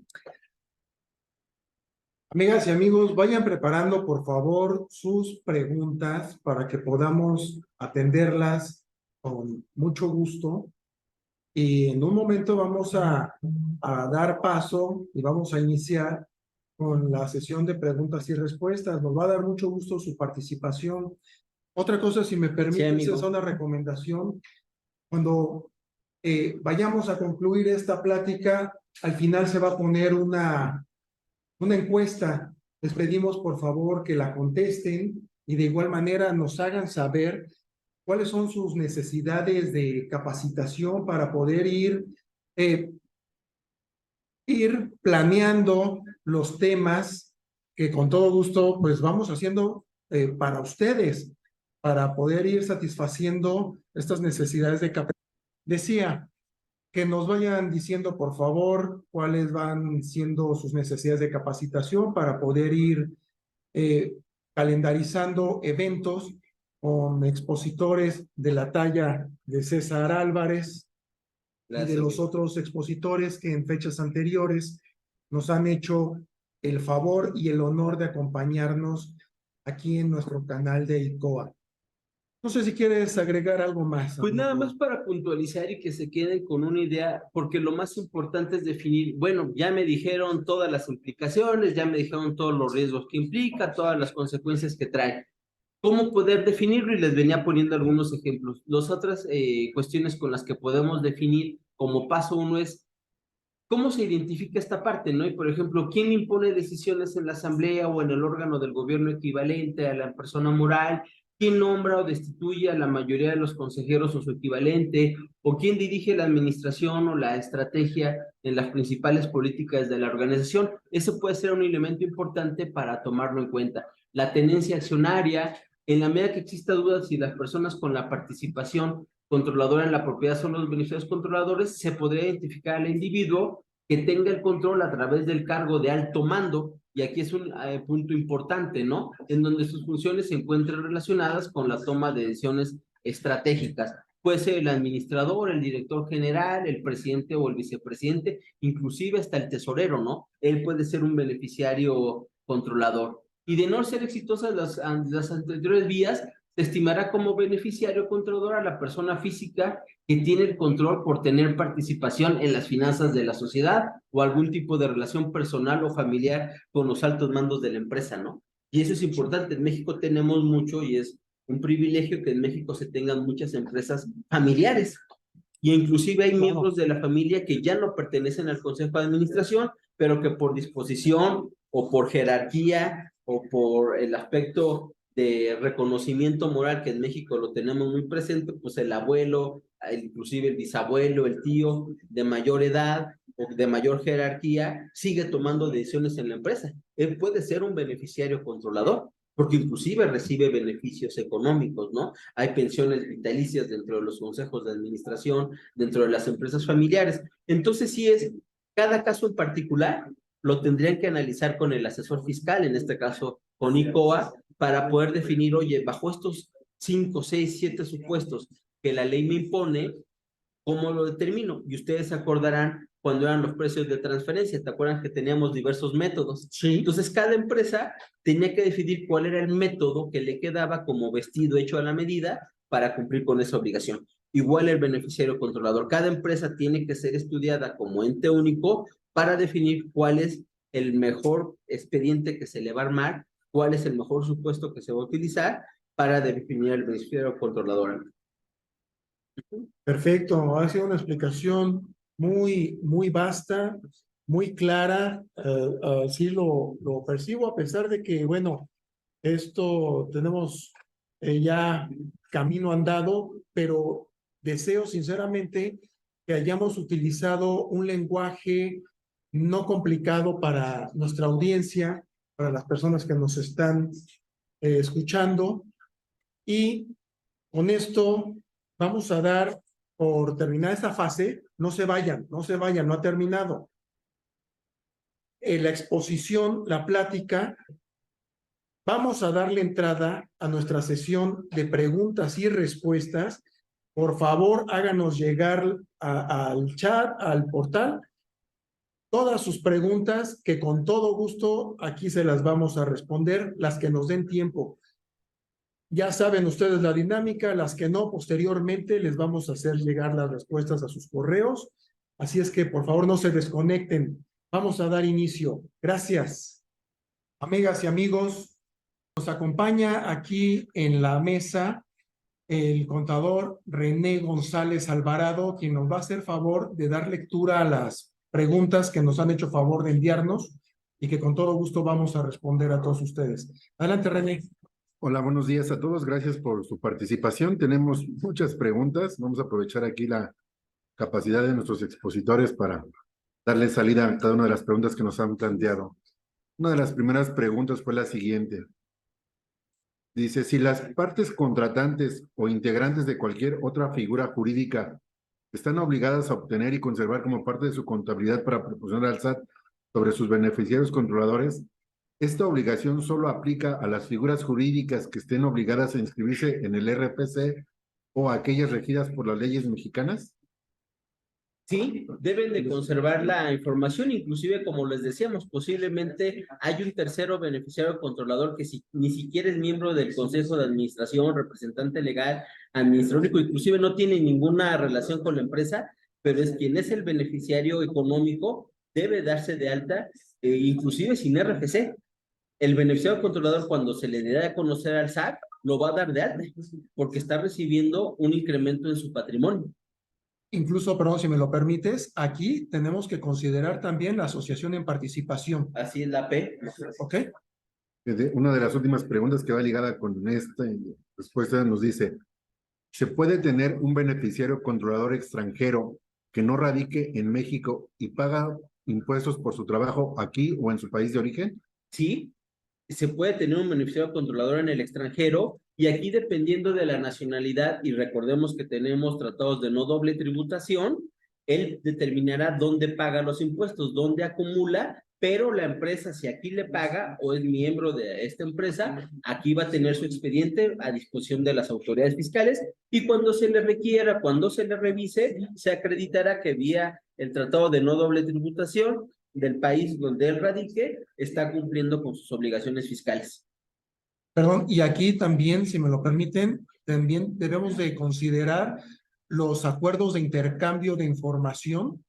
Amigas y amigos, vayan preparando por favor sus preguntas para que podamos atenderlas con mucho gusto. Y en un momento vamos a dar paso y vamos a iniciar con la sesión de preguntas y respuestas. Nos va a dar mucho gusto su participación. Otra cosa, si me permiten, es una recomendación. Cuando vayamos a concluir esta plática, al final se va a poner una encuesta. Les pedimos por favor que la contesten y de igual manera nos hagan saber cuáles son sus necesidades de capacitación para poder ir planeando los temas que con todo gusto pues vamos haciendo para ustedes, para poder ir satisfaciendo estas necesidades de capacitación. Decía, que nos vayan diciendo, por favor, cuáles van siendo sus necesidades de capacitación para poder ir calendarizando eventos con expositores de la talla de César Álvarez. Gracias. Y de los otros expositores que en fechas anteriores nos han hecho el favor y el honor de acompañarnos aquí en nuestro canal de ICOA. No sé si quieres agregar algo más. Pues nada más para puntualizar y que se queden con una idea, porque lo más importante es definir, bueno, ya me dijeron todas las implicaciones, ya me dijeron todos los riesgos que implica, todas las consecuencias que trae, ¿Cómo poder definirlo? Y les venía poniendo algunos ejemplos. Las otras cuestiones con las que podemos definir como paso uno es ¿cómo se identifica esta parte, no? Y por ejemplo, ¿quién impone decisiones en la asamblea o en el órgano del gobierno equivalente a la persona moral? ¿Quién nombra o destituye a la mayoría de los consejeros o su equivalente? ¿O quién dirige la administración o la estrategia en las principales políticas de la organización? Ese puede ser un elemento importante para tomarlo en cuenta. La tenencia accionaria, en la medida que exista duda si las personas con la participación controladora en la propiedad son los beneficiarios controladores, se podría identificar al individuo que tenga el control a través del cargo de alto mando, y aquí es un punto importante, ¿no? En donde sus funciones se encuentren relacionadas con la toma de decisiones estratégicas. Puede ser el administrador, el director general, el presidente o el vicepresidente, inclusive hasta el tesorero, ¿no? Él puede ser un beneficiario controlador. Y de no ser exitosas las anteriores vías, se estimará como beneficiario controlador a la persona física que tiene el control por tener participación en las finanzas de la sociedad o algún tipo de relación personal o familiar con los altos mandos de la empresa, ¿no? Y eso es importante. En México tenemos mucho y es un privilegio que en México se tengan muchas empresas familiares. Y inclusive hay miembros de la familia que ya no pertenecen al consejo de administración, pero que por disposición o por jerarquía o por el aspecto de reconocimiento moral que en México lo tenemos muy presente, pues el abuelo, inclusive el bisabuelo, el tío de mayor edad o de mayor jerarquía, sigue tomando decisiones en la empresa. Él puede ser un beneficiario controlador, porque inclusive recibe beneficios económicos, ¿no? Hay pensiones vitalicias dentro de los consejos de administración, dentro de las empresas familiares. Entonces, sí es, cada caso en particular lo tendrían que analizar con el asesor fiscal, en este caso con ICOA, para poder definir, oye, bajo estos 5, 6, 7 supuestos que la ley me impone, ¿cómo lo determino? Y ustedes se acordarán cuando eran los precios de transferencia, ¿te acuerdan que teníamos diversos métodos? Sí. Entonces, cada empresa tenía que decidir cuál era el método que le quedaba como vestido hecho a la medida para cumplir con esa obligación. Igual el beneficiario controlador. Cada empresa tiene que ser estudiada como ente único para definir cuál es el mejor expediente que se le va a armar, cuál es el mejor supuesto que se va a utilizar para definir el beneficiario controlador. Perfecto, ha sido una explicación muy vasta, muy clara. Sí lo percibo, a pesar de que, bueno, esto tenemos ya camino andado, pero deseo sinceramente que hayamos utilizado un lenguaje no complicado para nuestra audiencia, para las personas que nos están escuchando. Y con esto vamos a dar por terminar esta fase. No se vayan, no ha terminado. La exposición, la plática, vamos a darle entrada a nuestra sesión de preguntas y respuestas. Por favor, háganos llegar al chat, al portal, todas sus preguntas, que con todo gusto aquí se las vamos a responder, las que nos den tiempo. Ya saben ustedes la dinámica, las que no, posteriormente les vamos a hacer llegar las respuestas a sus correos. Así es que, por favor, no se desconecten. Vamos a dar inicio. Gracias. Amigas y amigos, nos acompaña aquí en la mesa el contador René González Alvarado, quien nos va a hacer favor de dar lectura a las preguntas que nos han hecho favor de enviarnos y que con todo gusto vamos a responder a todos ustedes. Adelante, René. Hola, buenos días a todos. Gracias por su participación. Tenemos muchas preguntas. Vamos a aprovechar aquí la capacidad de nuestros expositores para darle salida a cada una de las preguntas que nos han planteado. Una de las primeras preguntas fue la siguiente. Dice, si las partes contratantes o integrantes de cualquier otra figura jurídica están obligadas a obtener y conservar como parte de su contabilidad para proporcionar al SAT sobre sus beneficiarios controladores, ¿esta obligación solo aplica a las figuras jurídicas que estén obligadas a inscribirse en el RFC o a aquellas regidas por las leyes mexicanas? Sí, deben de conservar la información, inclusive como les decíamos, posiblemente hay un tercero beneficiario controlador que ni siquiera es miembro del Consejo de Administración, representante legal, administrador único, inclusive no tiene ninguna relación con la empresa, pero es quien es el beneficiario económico, debe darse de alta, inclusive sin RFC. El beneficiario controlador, cuando se le dé a conocer al SAT, lo va a dar de alta, porque está recibiendo un incremento en su patrimonio. Incluso, perdón, si me lo permites, aquí tenemos que considerar también la asociación en participación, Así es la P. ¿ok? Una de las últimas preguntas que va ligada con esta respuesta nos dice, ¿se puede tener un beneficiario controlador extranjero que no radique en México y paga impuestos por su trabajo aquí o en su país de origen? Sí, se puede tener un beneficiario controlador en el extranjero y aquí dependiendo de la nacionalidad, y recordemos que tenemos tratados de no doble tributación, él determinará dónde paga los impuestos, dónde acumula, pero la empresa, si aquí le paga o es miembro de esta empresa, aquí va a tener su expediente a disposición de las autoridades fiscales y cuando se le requiera, cuando se le revise, se acreditará que vía el tratado de no doble tributación del país donde él radique, está cumpliendo con sus obligaciones fiscales. Perdón, y aquí también, si me lo permiten, también debemos de considerar los acuerdos de intercambio de información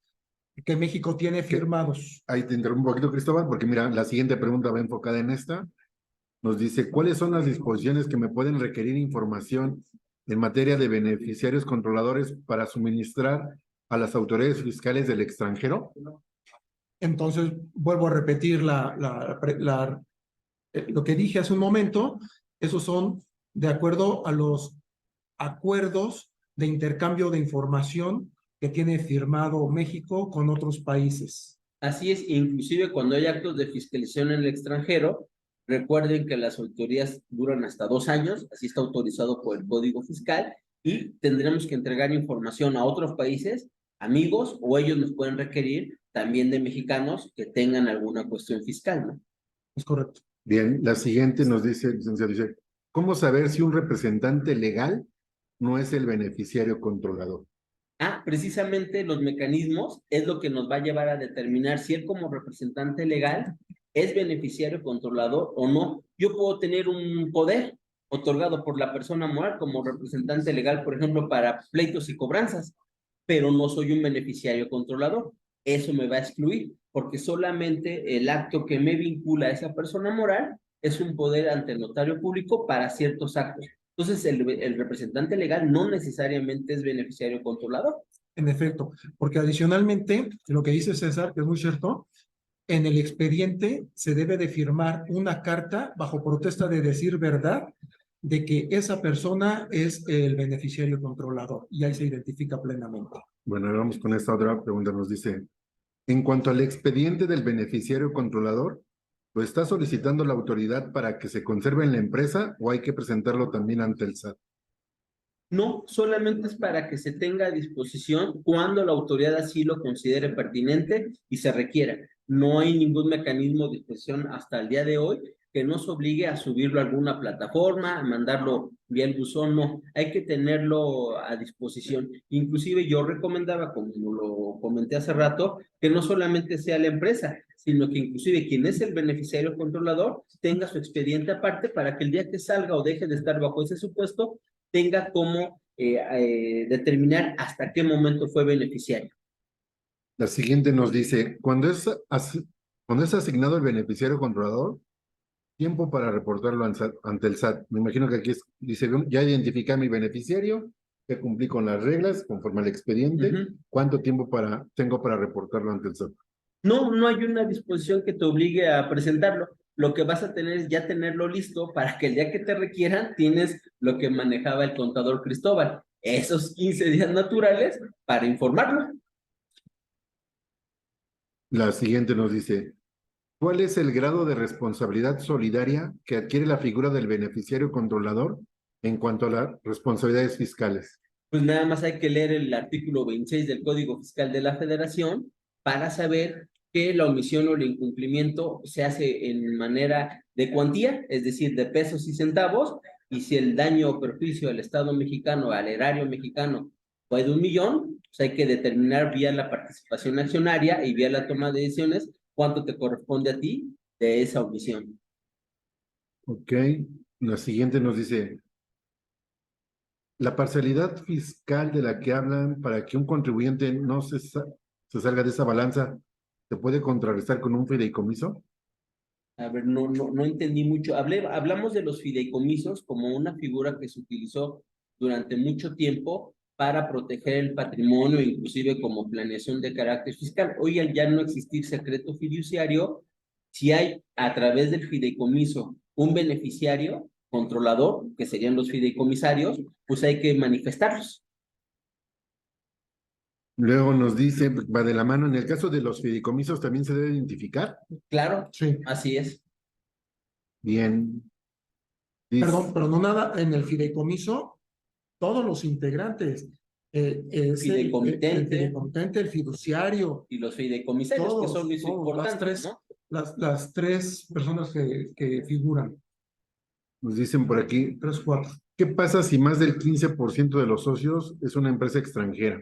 que México tiene firmados. Ahí te interrumpo un poquito, Cristóbal, porque mira, la siguiente pregunta va enfocada en esta. Nos dice, ¿cuáles son las disposiciones que me pueden requerir información en materia de beneficiarios controladores para suministrar a las autoridades fiscales del extranjero? Entonces, vuelvo a repetir lo que dije hace un momento. Esos son de acuerdo a los acuerdos de intercambio de información que tiene firmado México con otros países. Así es, inclusive cuando hay actos de fiscalización en el extranjero, recuerden que las auditorías duran hasta 2 años, así está autorizado por el Código Fiscal, y tendremos que entregar información a otros países, amigos, o ellos nos pueden requerir también de mexicanos que tengan alguna cuestión fiscal, ¿no? Es correcto. Bien, la siguiente nos dice, licenciado, dice, ¿cómo saber si un representante legal no es el beneficiario controlador? Precisamente los mecanismos es lo que nos va a llevar a determinar si él como representante legal es beneficiario controlador o no. Yo puedo tener un poder otorgado por la persona moral como representante legal, por ejemplo, para pleitos y cobranzas, pero no soy un beneficiario controlador. Eso me va a excluir, porque solamente el acto que me vincula a esa persona moral es un poder ante el notario público para ciertos actos. Entonces, el representante legal no necesariamente es beneficiario controlador. En efecto, porque adicionalmente, lo que dice César, que es muy cierto, en el expediente se debe de firmar una carta bajo protesta de decir verdad de que esa persona es el beneficiario controlador y ahí se identifica plenamente. Bueno, vamos con esta otra pregunta. Nos dice, en cuanto al expediente del beneficiario controlador, ¿lo está solicitando la autoridad para que se conserve en la empresa o hay que presentarlo también ante el SAT? No, solamente es para que se tenga a disposición cuando la autoridad así lo considere pertinente y se requiera. No hay ningún mecanismo de disposición hasta el día de hoy que nos obligue a subirlo a alguna plataforma, a mandarlo vía el buzón, no, hay que tenerlo a disposición. Inclusive yo recomendaba, como lo comenté hace rato, que no solamente sea la empresa, sino que inclusive quien es el beneficiario controlador tenga su expediente aparte para que el día que salga o deje de estar bajo ese supuesto, tenga cómo determinar hasta qué momento fue beneficiario. La siguiente nos dice, cuando es asignado el beneficiario controlador, tiempo para reportarlo ante el SAT. Me imagino que aquí dice, ya identifiqué a mi beneficiario, ya cumplí con las reglas conforme al expediente. ¿Cuánto tiempo tengo para reportarlo ante el SAT? No, no hay una disposición que te obligue a presentarlo. Lo que vas a tener es ya tenerlo listo para que el día que te requieran tienes lo que manejaba el contador Cristóbal, esos 15 días naturales para informarlo. La siguiente nos dice, ¿cuál es el grado de responsabilidad solidaria que adquiere la figura del beneficiario controlador en cuanto a las responsabilidades fiscales? Pues nada más hay que leer el artículo 26 del Código Fiscal de la Federación para saber que la omisión o el incumplimiento se hace en manera de cuantía, es decir, de pesos y centavos, y si el daño o perjuicio al Estado mexicano, al erario mexicano, fue de 1 millón, pues hay que determinar vía la participación accionaria y vía la toma de decisiones cuánto te corresponde a ti de esa omisión. Ok, la siguiente nos dice, la parcialidad fiscal de la que hablan para que un contribuyente no se salga de esa balanza, ¿se puede contrarrestar con un fideicomiso? A ver, no entendí mucho. Hablamos de los fideicomisos como una figura que se utilizó durante mucho tiempo para proteger el patrimonio, inclusive como planeación de carácter fiscal. Hoy, al ya no existir secreto fiduciario, si hay a través del fideicomiso un beneficiario controlador, que serían los fideicomisarios, pues hay que manifestarlos. Luego nos dice, va de la mano, en el caso de los fideicomisos también se debe identificar. Claro, Sí. así es. Bien. Dice, Perdón, pero no nada, en el fideicomiso, todos los integrantes, es el fideicomitente, el fiduciario, Y los fideicomisarios, que todos, son los todos, importantes, ¿no? las tres personas que figuran, nos dicen por aquí, 3, 4. ¿qué pasa si más del 15% de los socios es una empresa extranjera?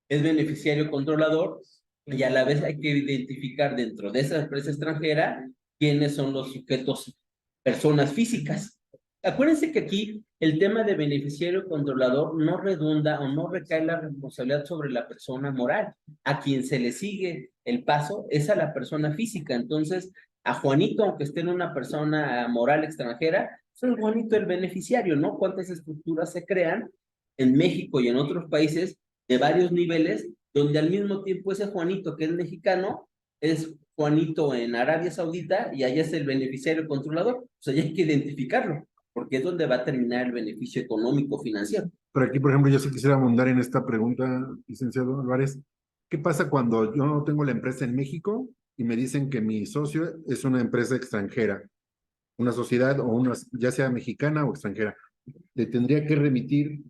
Es beneficiario controlador y a la vez hay que identificar dentro de esa empresa extranjera quiénes son los sujetos, personas físicas. Acuérdense que aquí el tema de beneficiario controlador no redunda o no recae la responsabilidad sobre la persona moral. A quien se le sigue el paso es a la persona física. Entonces, a Juanito, aunque esté en una persona moral extranjera, es Juanito el beneficiario, ¿no? ¿Cuántas estructuras se crean en México y en otros países de varios niveles, donde al mismo tiempo ese Juanito que es mexicano es Juanito en Arabia Saudita y allá es el beneficiario controlador? O sea, ya hay que identificarlo, porque es donde va a terminar el beneficio económico financiero. Por aquí, por ejemplo, yo sí quisiera abundar en esta pregunta, licenciado Álvarez. ¿Qué pasa cuando yo no tengo la empresa en México y me dicen que mi socio es una empresa extranjera, una sociedad o una, ya sea mexicana o extranjera? Le tendría que remitir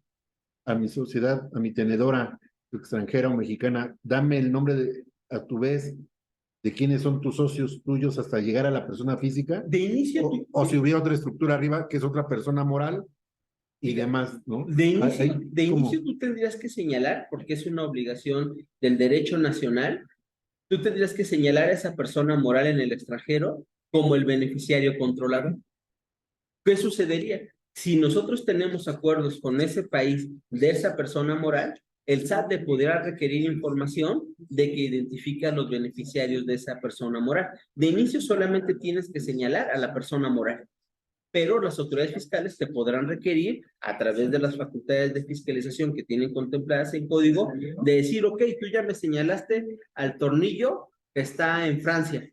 a mi sociedad, a mi tenedora extranjera o mexicana, dame el nombre de, a tu vez, de quiénes son tus socios tuyos hasta llegar a la persona física, De inicio, o si hubiera otra estructura arriba que es otra persona moral y demás, ¿no? de inicio, ¿cómo? tú tendrías que señalar, porque es una obligación del derecho nacional, tú tendrías que señalar a esa persona moral en el extranjero como el beneficiario controlador. ¿Qué sucedería? Si nosotros tenemos acuerdos con ese país de esa persona moral, el SAT le podrá requerir información de que identifique a los beneficiarios de esa persona moral. De inicio solamente tienes que señalar a la persona moral, pero las autoridades fiscales te podrán requerir, a través de las facultades de fiscalización que tienen contempladas en código, de decir, ok, tú ya me señalaste al tornillo que está en Francia,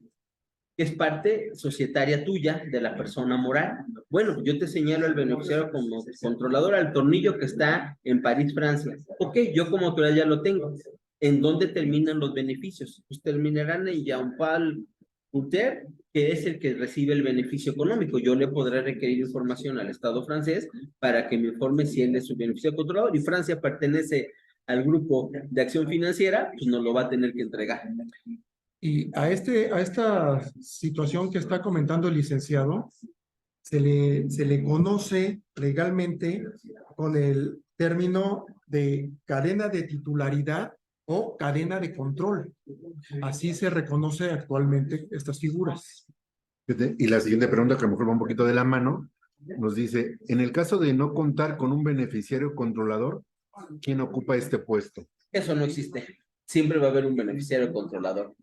que es parte societaria tuya de la persona moral. Bueno, yo te señalo al beneficiario como controlador al tornillo que está en París, Francia. Ok, yo como autoridad ya lo tengo. ¿En dónde terminan los beneficios? Pues terminarán en Jean-Paul Couter, que es el que recibe el beneficio económico. Yo le podré requerir información al Estado francés para que me informe si él es su beneficiario controlador, y Francia pertenece al grupo de acción financiera, pues nos lo va a tener que entregar. Y a esta situación que está comentando el licenciado, se le conoce legalmente con el término de cadena de titularidad o cadena de control. Así se reconoce actualmente estas figuras. Y la siguiente pregunta, que a lo mejor va un poquito de la mano, nos dice, en el caso de no contar con un beneficiario controlador, ¿quién ocupa este puesto? Eso no existe. Siempre va a haber un beneficiario controlador.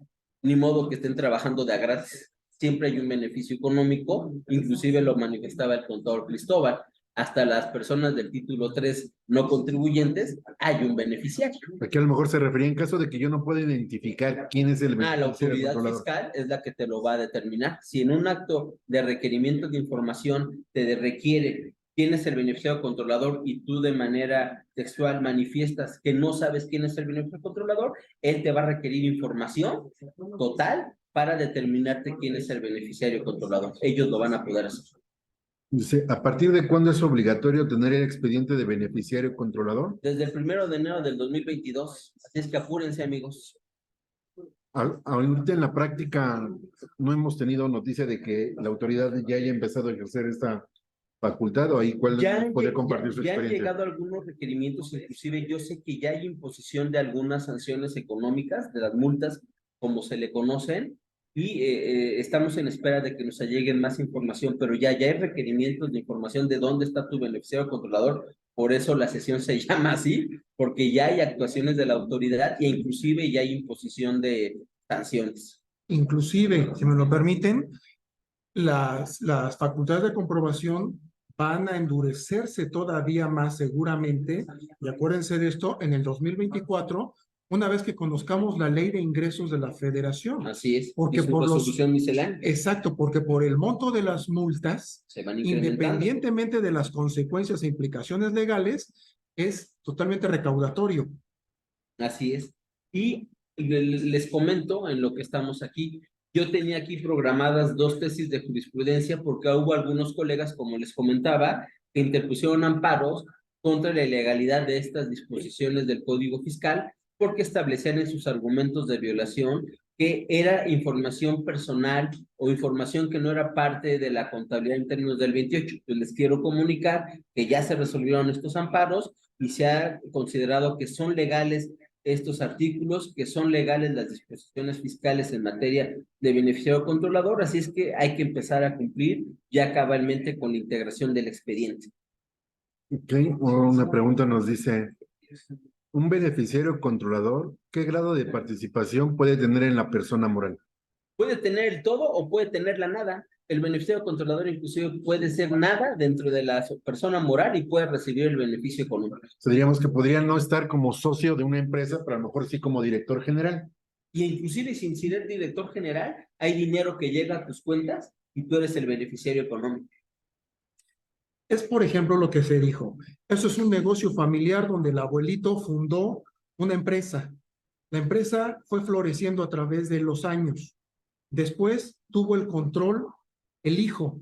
Ni modo que estén trabajando de a gratis. Siempre hay un beneficio económico, inclusive lo manifestaba el contador Cristóbal. Hasta las personas del título 3 no contribuyentes, hay un beneficiario. Aquí a lo mejor se refería en caso de que yo no pueda identificar quién es el La beneficiario autoridad controlador. fiscal es la que te lo va a determinar. Si en un acto de requerimiento de información te requiere quién es el beneficiario controlador y tú de manera textual manifiestas que no sabes quién es el beneficiario controlador, él te va a requerir información total para determinarte quién es el beneficiario controlador. Ellos lo van a poder hacer. Dice, ¿a partir de cuándo es obligatorio tener el expediente de beneficiario controlador? Desde el 1 de enero del 2022. Así es que apúrense, amigos. Ahorita en la práctica no hemos tenido noticia de que la autoridad ya haya empezado a ejercer esta facultad, o ahí cuál puede compartir su ya han experiencia. llegado algunos requerimientos, inclusive yo sé que ya hay imposición de algunas sanciones económicas, de las multas, como se le conocen, y estamos en espera de que nos lleguen más información, pero ya hay requerimientos de información de dónde está tu beneficiario controlador. Por eso la sesión se llama así, porque ya hay actuaciones de la autoridad e inclusive ya hay imposición de sanciones. Inclusive, si me lo permiten, las facultades de comprobación van a endurecerse todavía más seguramente, y acuérdense de esto, en el 2024, una vez que conozcamos la ley de ingresos de la federación. Así es. Porque y su por los... resolución miscelánea Exacto, porque por el monto de las multas, se van incrementando. independientemente de las consecuencias e implicaciones legales, es totalmente recaudatorio. Así es. Y les comento en lo que estamos aquí. Yo tenía aquí programadas 2 tesis de jurisprudencia porque hubo algunos colegas, como les comentaba, que interpusieron amparos contra la ilegalidad de estas disposiciones del Código Fiscal porque establecían en sus argumentos de violación que era información personal o información que no era parte de la contabilidad en términos del 28. Pues les quiero comunicar que ya se resolvieron estos amparos y se ha considerado que son legales estos artículos, que son legales las disposiciones fiscales en materia de beneficiario controlador, así es que hay que empezar a cumplir ya cabalmente con la integración del expediente. Ok, una pregunta nos dice, ¿un beneficiario controlador qué grado de participación puede tener en la persona moral? Puede tener el todo o puede tener la nada. El beneficiario controlador inclusive puede ser nada dentro de la persona moral y puede recibir el beneficio económico. O sea, diríamos que podría no estar como socio de una empresa, pero a lo mejor sí como director general. Y inclusive sin ser director general, hay dinero que llega a tus cuentas y tú eres el beneficiario económico. Es, por ejemplo, lo que se dijo. Eso es un negocio familiar donde el abuelito fundó una empresa. La empresa fue floreciendo a través de los años. Después tuvo el control el hijo.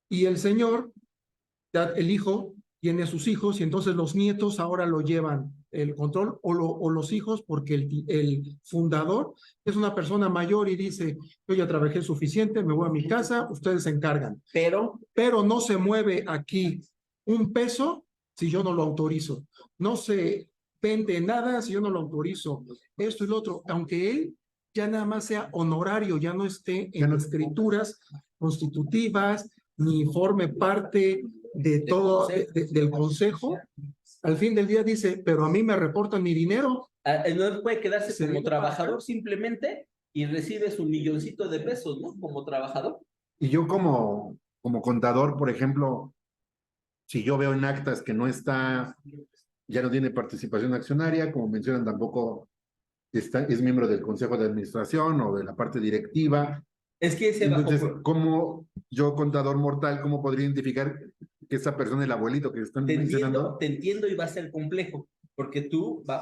Y el señor, el hijo, tiene a sus hijos y entonces los nietos ahora lo llevan el control o los hijos porque el fundador es una persona mayor y dice, yo ya trabajé suficiente, me voy a mi casa, ustedes se encargan. Pero no se mueve aquí un peso si yo no lo autorizo. No se vende nada si yo no lo autorizo. Esto y lo otro, aunque él ya nada más sea honorario, ya no esté en escrituras constitutivas, ni forme parte de todo, del consejo, al fin del día dice, pero a mí me reportan mi dinero. No puede quedarse como trabajador simplemente y recibe su milloncito de pesos, ¿no? Como trabajador. Y yo como contador, por ejemplo, si yo veo en actas que no está, ya no tiene participación accionaria, como mencionan, tampoco es miembro del consejo de administración o de la parte directiva. Es que ese entonces, ¿cómo yo, contador mortal, cómo podría identificar que esa persona es el abuelito que están mencionando? Te entiendo y va a ser complejo, porque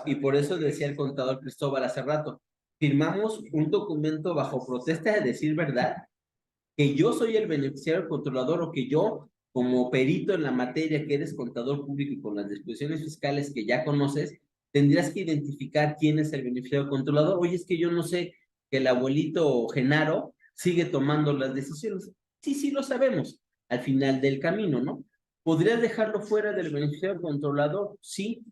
y por eso decía el contador Cristóbal hace rato, firmamos un documento bajo protesta de decir verdad, que yo soy el beneficiario controlador o que yo, como perito en la materia que eres contador público y con las disposiciones fiscales que ya conoces, tendrías que identificar quién es el beneficiario controlador. Oye, es que yo no sé que el abuelito Genaro sigue tomando las decisiones. Sí lo sabemos, al final del camino, ¿no? ¿Podrías dejarlo fuera del beneficiario controlador? Sí,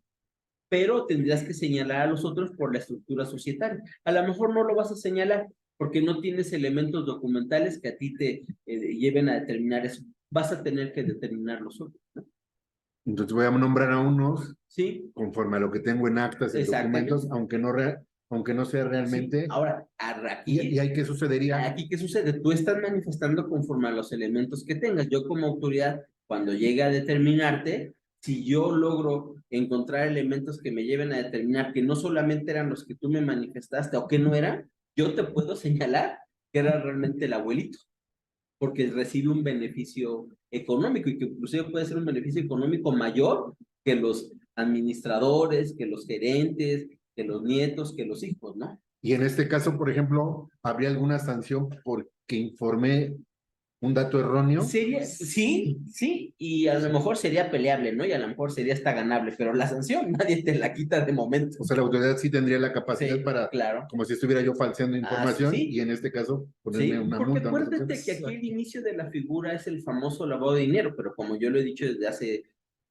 pero tendrías que señalar a los otros por la estructura societaria. A lo mejor no lo vas a señalar porque no tienes elementos documentales que a ti te lleven a determinar eso. Vas a tener que determinar los otros, ¿no? Entonces voy a nombrar a unos, sí, conforme a lo que tengo en actas y documentos, aunque no sea realmente. Sí. Ahora, aquí, ¿Y ahí qué sucedería? Aquí, ¿qué sucede? Tú estás manifestando conforme a los elementos que tengas. Yo como autoridad, cuando llegue a determinarte, si yo logro encontrar elementos que me lleven a determinar que no solamente eran los que tú me manifestaste o que no eran, yo te puedo señalar que era realmente el abuelito, porque recibe un beneficio económico y que inclusive puede ser un beneficio económico mayor que los administradores, que los gerentes, que los nietos, que los hijos, ¿no? Y en este caso, por ejemplo, ¿habría alguna sanción porque informé un dato erróneo? Sí, y a lo mejor sería peleable, ¿no? Y a lo mejor sería hasta ganable, pero la sanción nadie te la quita de momento. O sea, la autoridad sí tendría la capacidad para, claro, como si estuviera yo falseando información, sí. y en este caso ponerme una porque multa. Acuérdate que aquí el inicio de la figura es el famoso lavado de dinero, pero como yo lo he dicho desde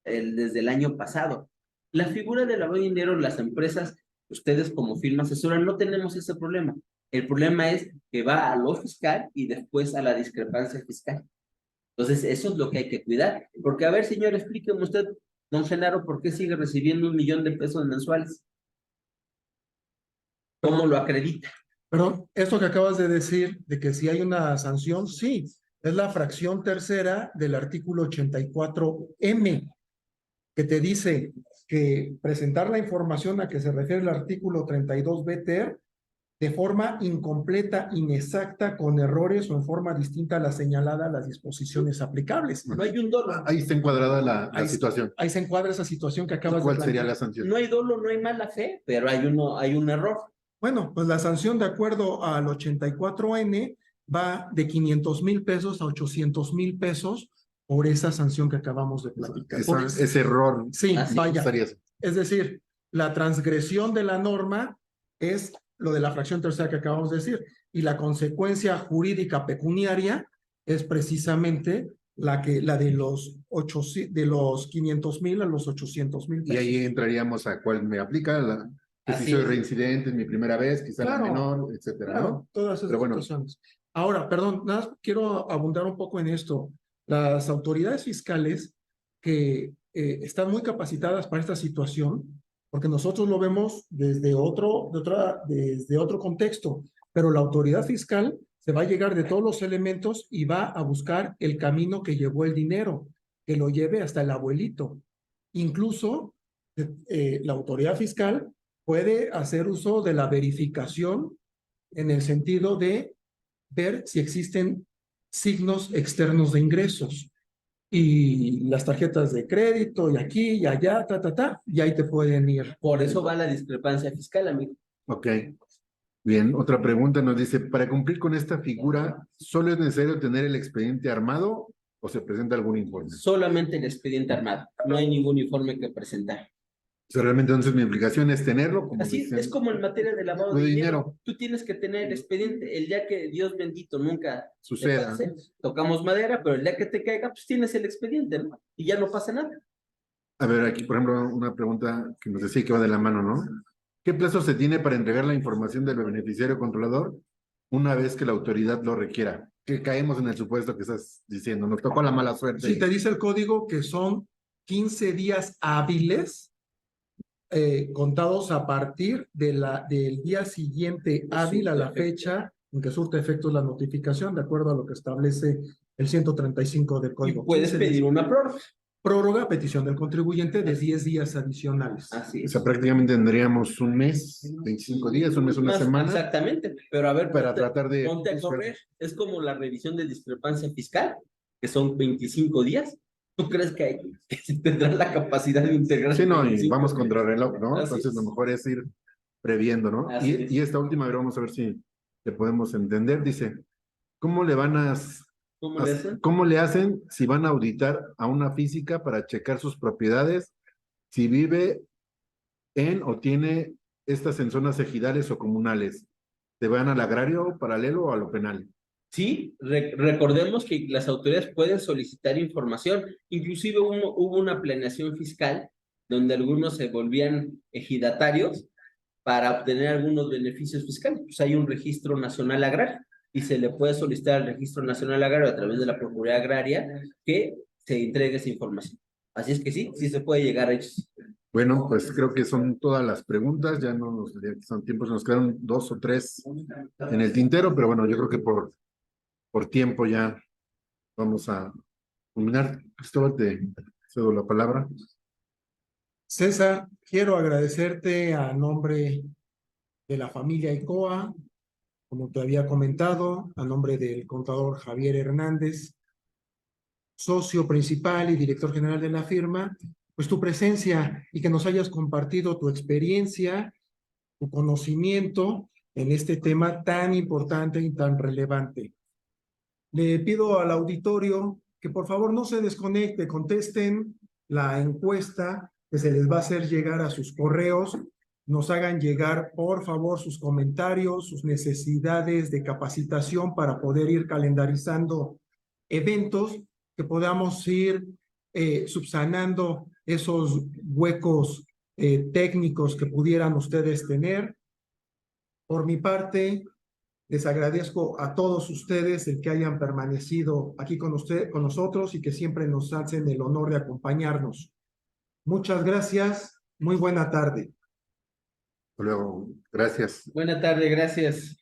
el año pasado, la figura del lavado de dinero, las empresas, ustedes como firma asesora, no tenemos ese problema. El problema es que va a lo fiscal y después a la discrepancia fiscal. Entonces, eso es lo que hay que cuidar. Porque, a ver, señor, explíqueme usted, don Genaro, ¿por qué sigue recibiendo 1 millón de pesos mensuales? ¿Cómo lo acredita? Pero esto que acabas de decir, de que si hay una sanción, sí, Es la fracción tercera del artículo 84M, que te dice que presentar la información a que se refiere el artículo 32B ter de forma incompleta, inexacta, con errores o en forma distinta a la señalada a las disposiciones aplicables. No hay un dolo. Ahí está encuadrada la Ahí- situación. Ahí se encuadra esa situación que ¿Y acabas de cuál plantear. sería la sanción? No hay dolo, no hay mala fe, pero hay un error. Bueno, pues la sanción de acuerdo al 84N va de 500,000 pesos a 800,000 pesos por esa sanción que acabamos de platicar. Por Ese error. Sí, Así vaya. Estaría eso. Es decir, la transgresión de la norma es lo de la fracción tercera que acabamos de decir, y la consecuencia jurídica pecuniaria es precisamente la de los 500,000 a los 800,000 Y pesos. ahí entraríamos a cuál me aplica, que si Así soy es. reincidente, es mi primera vez, quizá la Claro, menor, etcétera, Claro, ¿no? todas esas Pero bueno. situaciones. Ahora, perdón, nada más quiero abundar un poco en esto. Las autoridades fiscales que están muy capacitadas para esta situación, porque nosotros lo vemos desde otro contexto, pero la autoridad fiscal se va a llegar de todos los elementos y va a buscar el camino que llevó el dinero, que lo lleve hasta el abuelito. Incluso la autoridad fiscal puede hacer uso de la verificación en el sentido de ver si existen signos externos de ingresos y las tarjetas de crédito y aquí y allá, y ahí te pueden ir. Por eso va la discrepancia fiscal, amigo. Ok. Bien, otra pregunta nos dice, para cumplir con esta figura, ¿solo es necesario tener el expediente armado o se presenta algún informe? Solamente el expediente armado. No hay ningún informe que presentar. O sea, realmente entonces mi obligación es tenerlo, como Así dicen. es como en materia de lavado De de dinero. dinero. Tú tienes que tener el expediente. El día que Dios bendito nunca te Suceda. pase, tocamos madera, pero el día que te caiga, pues tienes el expediente, ¿no? Y ya no pasa nada. A ver, aquí, por ejemplo, una pregunta que nos decía que va de la mano, ¿no? ¿Qué plazo se tiene para entregar la información del beneficiario controlador una vez que la autoridad lo requiera? Que caemos en el supuesto que estás diciendo, nos tocó la mala suerte. Si te dice el código que son 15 días hábiles contados a partir del día siguiente hábil a la fecha en que surte efectos la notificación, de acuerdo a lo que establece el 135 del Y código. puedes 15 pedir días. una prórroga. Prórroga a petición del contribuyente de 10 días adicionales. Así O es. sea, prácticamente tendríamos un mes, 25 días, un mes, una Más, semana. exactamente. Pero a ver, Para tratar de- ponte a correr. Es como la revisión de discrepancia fiscal, que son 25 días. ¿Tú crees que tendrán la capacidad de integrar? Sí, no, y 25 vamos días? contra reloj, ¿no? Así Entonces, es. lo mejor es ir previendo, ¿no? Así es. Y esta última, a ver, vamos a ver si le podemos entender. Dice, ¿cómo le van a ¿Cómo le hacen? ¿Cómo le hacen si van a auditar a una física para checar sus propiedades, si vive en o tiene estas en zonas ejidales o comunales? ¿Se van al agrario paralelo o a lo penal? Sí, recordemos que las autoridades pueden solicitar información. Inclusive hubo una planeación fiscal donde algunos se volvían ejidatarios para obtener algunos beneficios fiscales. Pues hay un registro nacional agrario y se le puede solicitar al registro nacional agrario a través de la Procuraduría Agraria que se entregue esa información. Así es que sí, sí se puede llegar a ellos. Bueno, pues creo que son todas las preguntas, ya no nos son tiempos, nos quedaron 2 o 3 en el tintero, pero bueno, yo creo que por tiempo ya vamos a culminar. Cristóbal, te cedo la palabra. César, quiero agradecerte a nombre de la familia ICOA, como te había comentado, a nombre del contador Javier Hernández, socio principal y director general de la firma, pues tu presencia y que nos hayas compartido tu experiencia, tu conocimiento en este tema tan importante y tan relevante. Le pido al auditorio que por favor no se desconecte, contesten la encuesta que se les va a hacer llegar a sus correos, nos hagan llegar por favor sus comentarios, sus necesidades de capacitación para poder ir calendarizando eventos que podamos ir subsanando esos huecos técnicos que pudieran ustedes tener. Por mi parte, les agradezco a todos ustedes el que hayan permanecido aquí con nosotros y que siempre nos hacen el honor de acompañarnos. Muchas gracias. Muy buena tarde. Hasta luego. Gracias. Buena tarde, gracias.